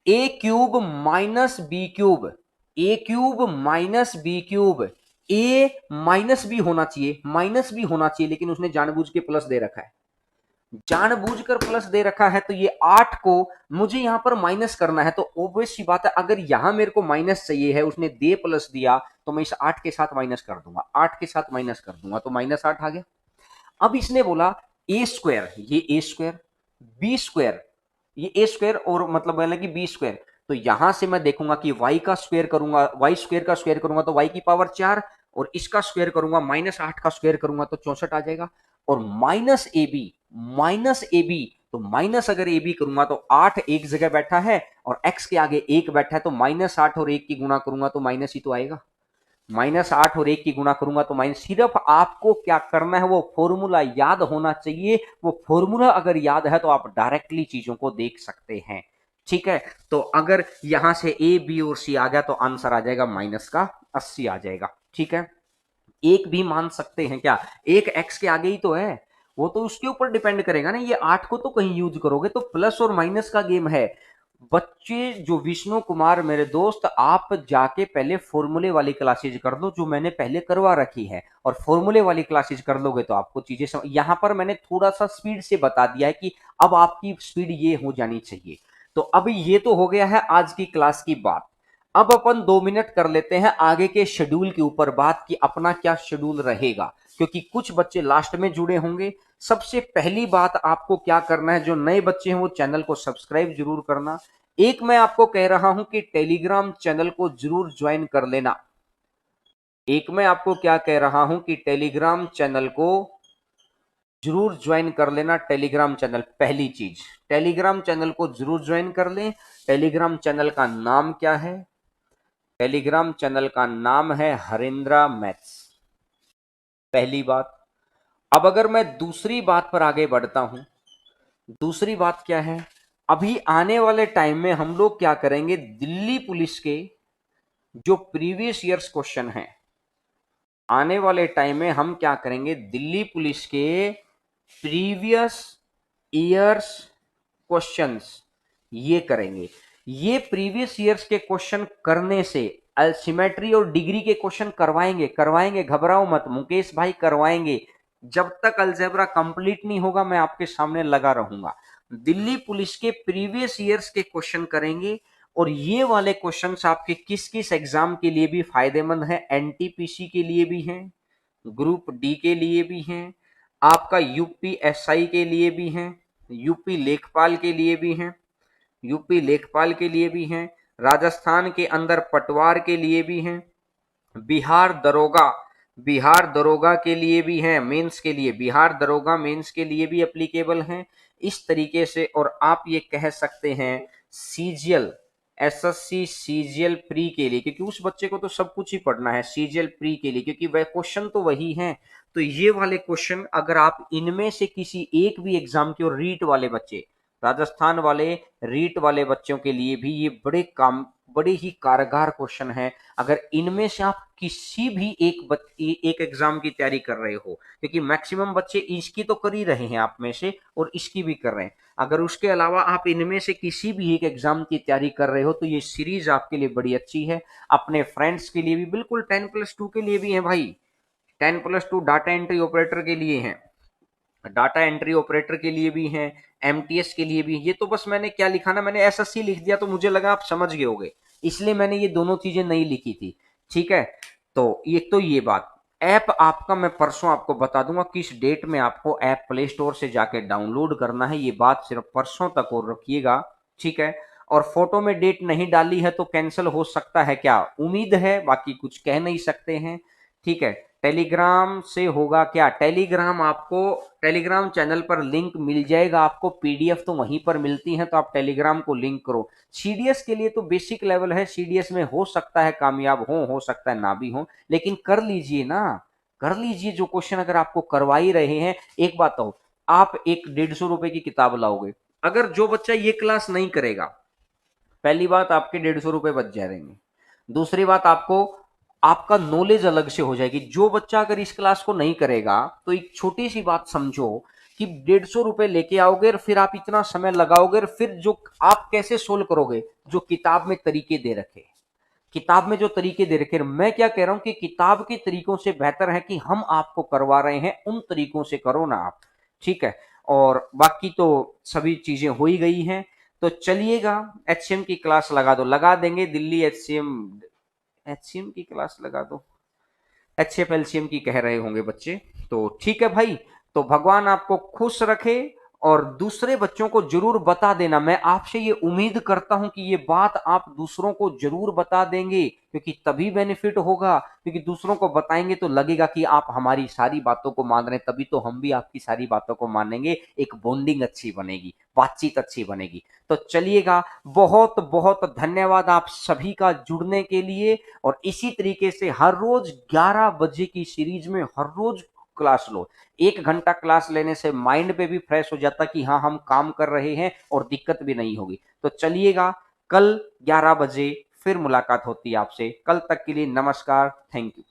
Speaker 1: ए क्यूब माइनस बी क्यूब, ए क्यूब माइनस बी क्यूब, ए माइनस बी होना चाहिए, माइनस बी होना चाहिए, लेकिन उसने जानबूझ के प्लस दे रखा है, जानबूझकर प्लस दे रखा है। तो ये 8 को मुझे यहां पर माइनस करना है, तो ऑब्वियस सी बात है, अगर यहां मेरे को माइनस चाहिए है, उसने दे प्लस दिया, तो मैं इस 8 के साथ माइनस कर दूंगा, 8 के साथ माइनस कर दूंगा, तो -8 आ गया। अब इसने बोला ए स्क्वायर, ये ए स्क्वायर, बी स्क्वायर, ये ए स्क्वायर, और मतलब बोला कि बी स्क्वायर। तो यहां से मैं देखूंगा कि वाई का स्क्वायर करूंगा, वाई स्क्वायर का स्क्वायर करूंगा तो वाई की पावर 4, और इसका स्क्वायर करूंगा -8 का स्क्वायर करूंगा तो 64 आ जाएगा। और minus A B, minus A B, तो माइनस अगर ए बी करूंगा तो 8 एक जगह बैठा है और x के आगे 1 बैठा है, तो -8 और 1 की गुणा करूंगा तो माइनस ही तो आएगा, -8 और 1 की गुणा करूंगा तो माइनस। सिर्फ आपको क्या करना है, वो फॉर्मूला याद होना चाहिए, वो फॉर्मूला अगर याद है तो आप डायरेक्टली चीजों को देख सकते हैं। ठीक है, तो अगर यहां से ए बी और सी आ गया तो आंसर आ जाएगा माइनस का 80 आ जाएगा। ठीक है, एक भी मान सकते हैं क्या, एक एक्स के आगे ही तो है, वो तो उसके ऊपर डिपेंड करेगा ना, ये 8 को तो कहीं यूज करोगे, तो प्लस और माइनस का गेम है। बच्चे जो विष्णु कुमार मेरे दोस्त, आप जाके पहले फॉर्मूले वाली क्लासेज कर लो जो मैंने पहले करवा रखी है, और फॉर्मूले वाली क्लासेज कर लोगे तो आपको चीजें यहां पर मैंने थोड़ा सा स्पीड से बता दिया है कि अब आपकी स्पीड ये हो जानी चाहिए। तो अब ये तो हो गया है आज की क्लास की बात। अब अपन 2 मिनट कर लेते हैं आगे के शेड्यूल के ऊपर बात, कि अपना क्या शेड्यूल रहेगा, क्योंकि कुछ बच्चे लास्ट में जुड़े होंगे। सबसे पहली बात आपको क्या करना है, जो नए बच्चे हैं वो चैनल को सब्सक्राइब जरूर करना। एक मैं आपको कह रहा हूं कि टेलीग्राम चैनल को जरूर ज्वाइन कर लेना। एक मैं आपको क्या कह रहा हूं कि टेलीग्राम चैनल को जरूर ज्वाइन कर लेना। टेलीग्राम चैनल, पहली चीज, टेलीग्राम चैनल को जरूर ज्वाइन कर लें। टेलीग्राम चैनल का नाम क्या है, टेलीग्राम चैनल का नाम है हरेंद्रा मैथ्स, पहली बात। अब अगर मैं दूसरी बात पर आगे बढ़ता हूं, दूसरी बात क्या है, अभी आने वाले टाइम में हम लोग क्या करेंगे, दिल्ली पुलिस के जो प्रीवियस ईयर्स क्वेश्चन हैं, आने वाले टाइम में हम क्या करेंगे, दिल्ली पुलिस के प्रीवियस ईयर्स क्वेश्चंस ये करेंगे। ये प्रीवियस ईयर्स के क्वेश्चन करने से सिमेट्री और डिग्री के क्वेश्चन करवाएंगे, करवाएंगे, घबराओ मत मुकेश भाई, करवाएंगे। जब तक अलजेब्रा कंप्लीट नहीं होगा मैं आपके सामने लगा रहूंगा। दिल्ली पुलिस के प्रीवियस ईयर्स के क्वेश्चन करेंगे, और ये वाले क्वेश्चंस आपके किस किस एग्जाम के लिए भी फायदेमंद है, एनटीपीसी के लिए भी हैं, ग्रुप डी के लिए भी हैं, आपका यूपीएसआई के लिए भी हैं, यूपी लेखपाल के लिए भी हैं, यूपी लेखपाल के लिए भी हैं, राजस्थान के अंदर पटवार के लिए भी हैं, बिहार दरोगा, बिहार दरोगा के लिए भी हैं, मेंस के लिए, बिहार दरोगा मेंस के लिए भी एप्लीकेबल हैं। इस तरीके से, और आप ये कह सकते हैं सीजीएल, एसएससी सीजीएल प्री के लिए, क्योंकि उस बच्चे को तो सब कुछ ही पढ़ना है, सीजीएल प्री के लिए, क्योंकि वह क्वेश्चन तो वही हैं। तो ये वाले क्वेश्चन अगर आप इनमें से किसी एक भी एग्जाम के, और रीट वाले बच्चे, राजस्थान वाले रीट वाले बच्चों के लिए भी ये बड़े ही कारगर क्वेश्चन है। अगर इनमें से आप किसी भी एक एग्जाम की तैयारी कर रहे हो, क्योंकि मैक्सिमम बच्चे इसकी तो कर ही रहे हैं आप में से और इसकी भी कर रहे हैं, अगर उसके अलावा आप इनमें से किसी भी एक एग्जाम की तैयारी कर रहे हो तो ये सीरीज आपके लिए बड़ी अच्छी है। अपने फ्रेंड्स के लिए भी बिल्कुल 10+2 के लिए भी है भाई। 10+2 डाटा एंट्री ऑपरेटर के लिए है, डाटा एंट्री ऑपरेटर के लिए भी हैं, एमटीएस के लिए भी। ये तो बस मैंने क्या लिखा ना, मैंने एसएससी लिख दिया तो मुझे लगा आप समझ गए होगे, इसलिए मैंने ये दोनों चीजें नहीं लिखी थी। ठीक है, तो ये बात। ऐप आपका मैं परसों आपको बता दूंगा किस डेट में आपको ऐप प्ले स्टोर से जाके डाउनलोड करना है, ये बात सिर्फ परसों तक और रखिएगा। ठीक है, और फोटो में डेट नहीं डाली है तो कैंसिल हो सकता है, क्या उम्मीद है, बाकी कुछ कह नहीं सकते हैं। ठीक है, टेलीग्राम से होगा क्या, टेलीग्राम आपको टेलीग्राम चैनल पर लिंक मिल जाएगा आपको, पीडीएफ तो वहीं पर मिलती है, तो आप टेलीग्राम को लिंक करो। सीडीएस के लिए तो बेसिक लेवल है, सीडीएस में हो सकता है कामयाब हो सकता है ना भी हो, लेकिन कर लीजिए ना, कर लीजिए जो क्वेश्चन अगर आपको करवा ही रहे हैं। एक बात हो, आप एक 150 रुपए की किताब लाओगे, अगर जो बच्चा ये क्लास नहीं करेगा, पहली बात आपके 150 रुपए बच जाएंगे, दूसरी बात आपको आपका नॉलेज अलग से हो जाएगी। जो बच्चा अगर इस क्लास को नहीं करेगा तो एक छोटी सी बात समझो कि 150 रुपए लेके आओगे और फिर आप इतना समय लगाओगे और फिर जो आप कैसे सोल्व करोगे, जो किताब में तरीके दे रखे, किताब में जो तरीके दे रखे, मैं क्या कह रहा हूं कि किताब के तरीकों से बेहतर है कि हम आपको करवा रहे हैं, उन तरीकों से करो ना आप। ठीक है, और बाकी तो सभी चीजें हो ही गई हैं। तो चलिएगा, एचसीएम की क्लास लगा दो, लगा देंगे दिल्ली एचसीएम, एचसीएम की क्लास लगा दो, एचएफ एलसीएम की कह रहे होंगे बच्चे। तो ठीक है भाई, तो भगवान आपको खुश रखे और दूसरे बच्चों को जरूर बता देना। मैं आपसे ये उम्मीद करता हूं कि ये बात आप दूसरों को जरूर बता देंगे, क्योंकि तभी बेनिफिट होगा, क्योंकि दूसरों को बताएंगे तो लगेगा कि आप हमारी सारी बातों को मान रहे हैं, तभी तो हम भी आपकी सारी बातों को मानेंगे, एक बॉन्डिंग अच्छी बनेगी, बातचीत अच्छी बनेगी। तो चलिएगा, बहुत बहुत धन्यवाद आप सभी का जुड़ने के लिए, और इसी तरीके से हर रोज 11 बजे की सीरीज में हर रोज क्लास लो। 1 घंटा क्लास लेने से माइंड पे भी फ्रेश हो जाता कि हाँ हम काम कर रहे हैं और दिक्कत भी नहीं होगी। तो चलिएगा, कल 11 बजे फिर मुलाकात होती है आपसे, कल तक के लिए नमस्कार, थैंक यू।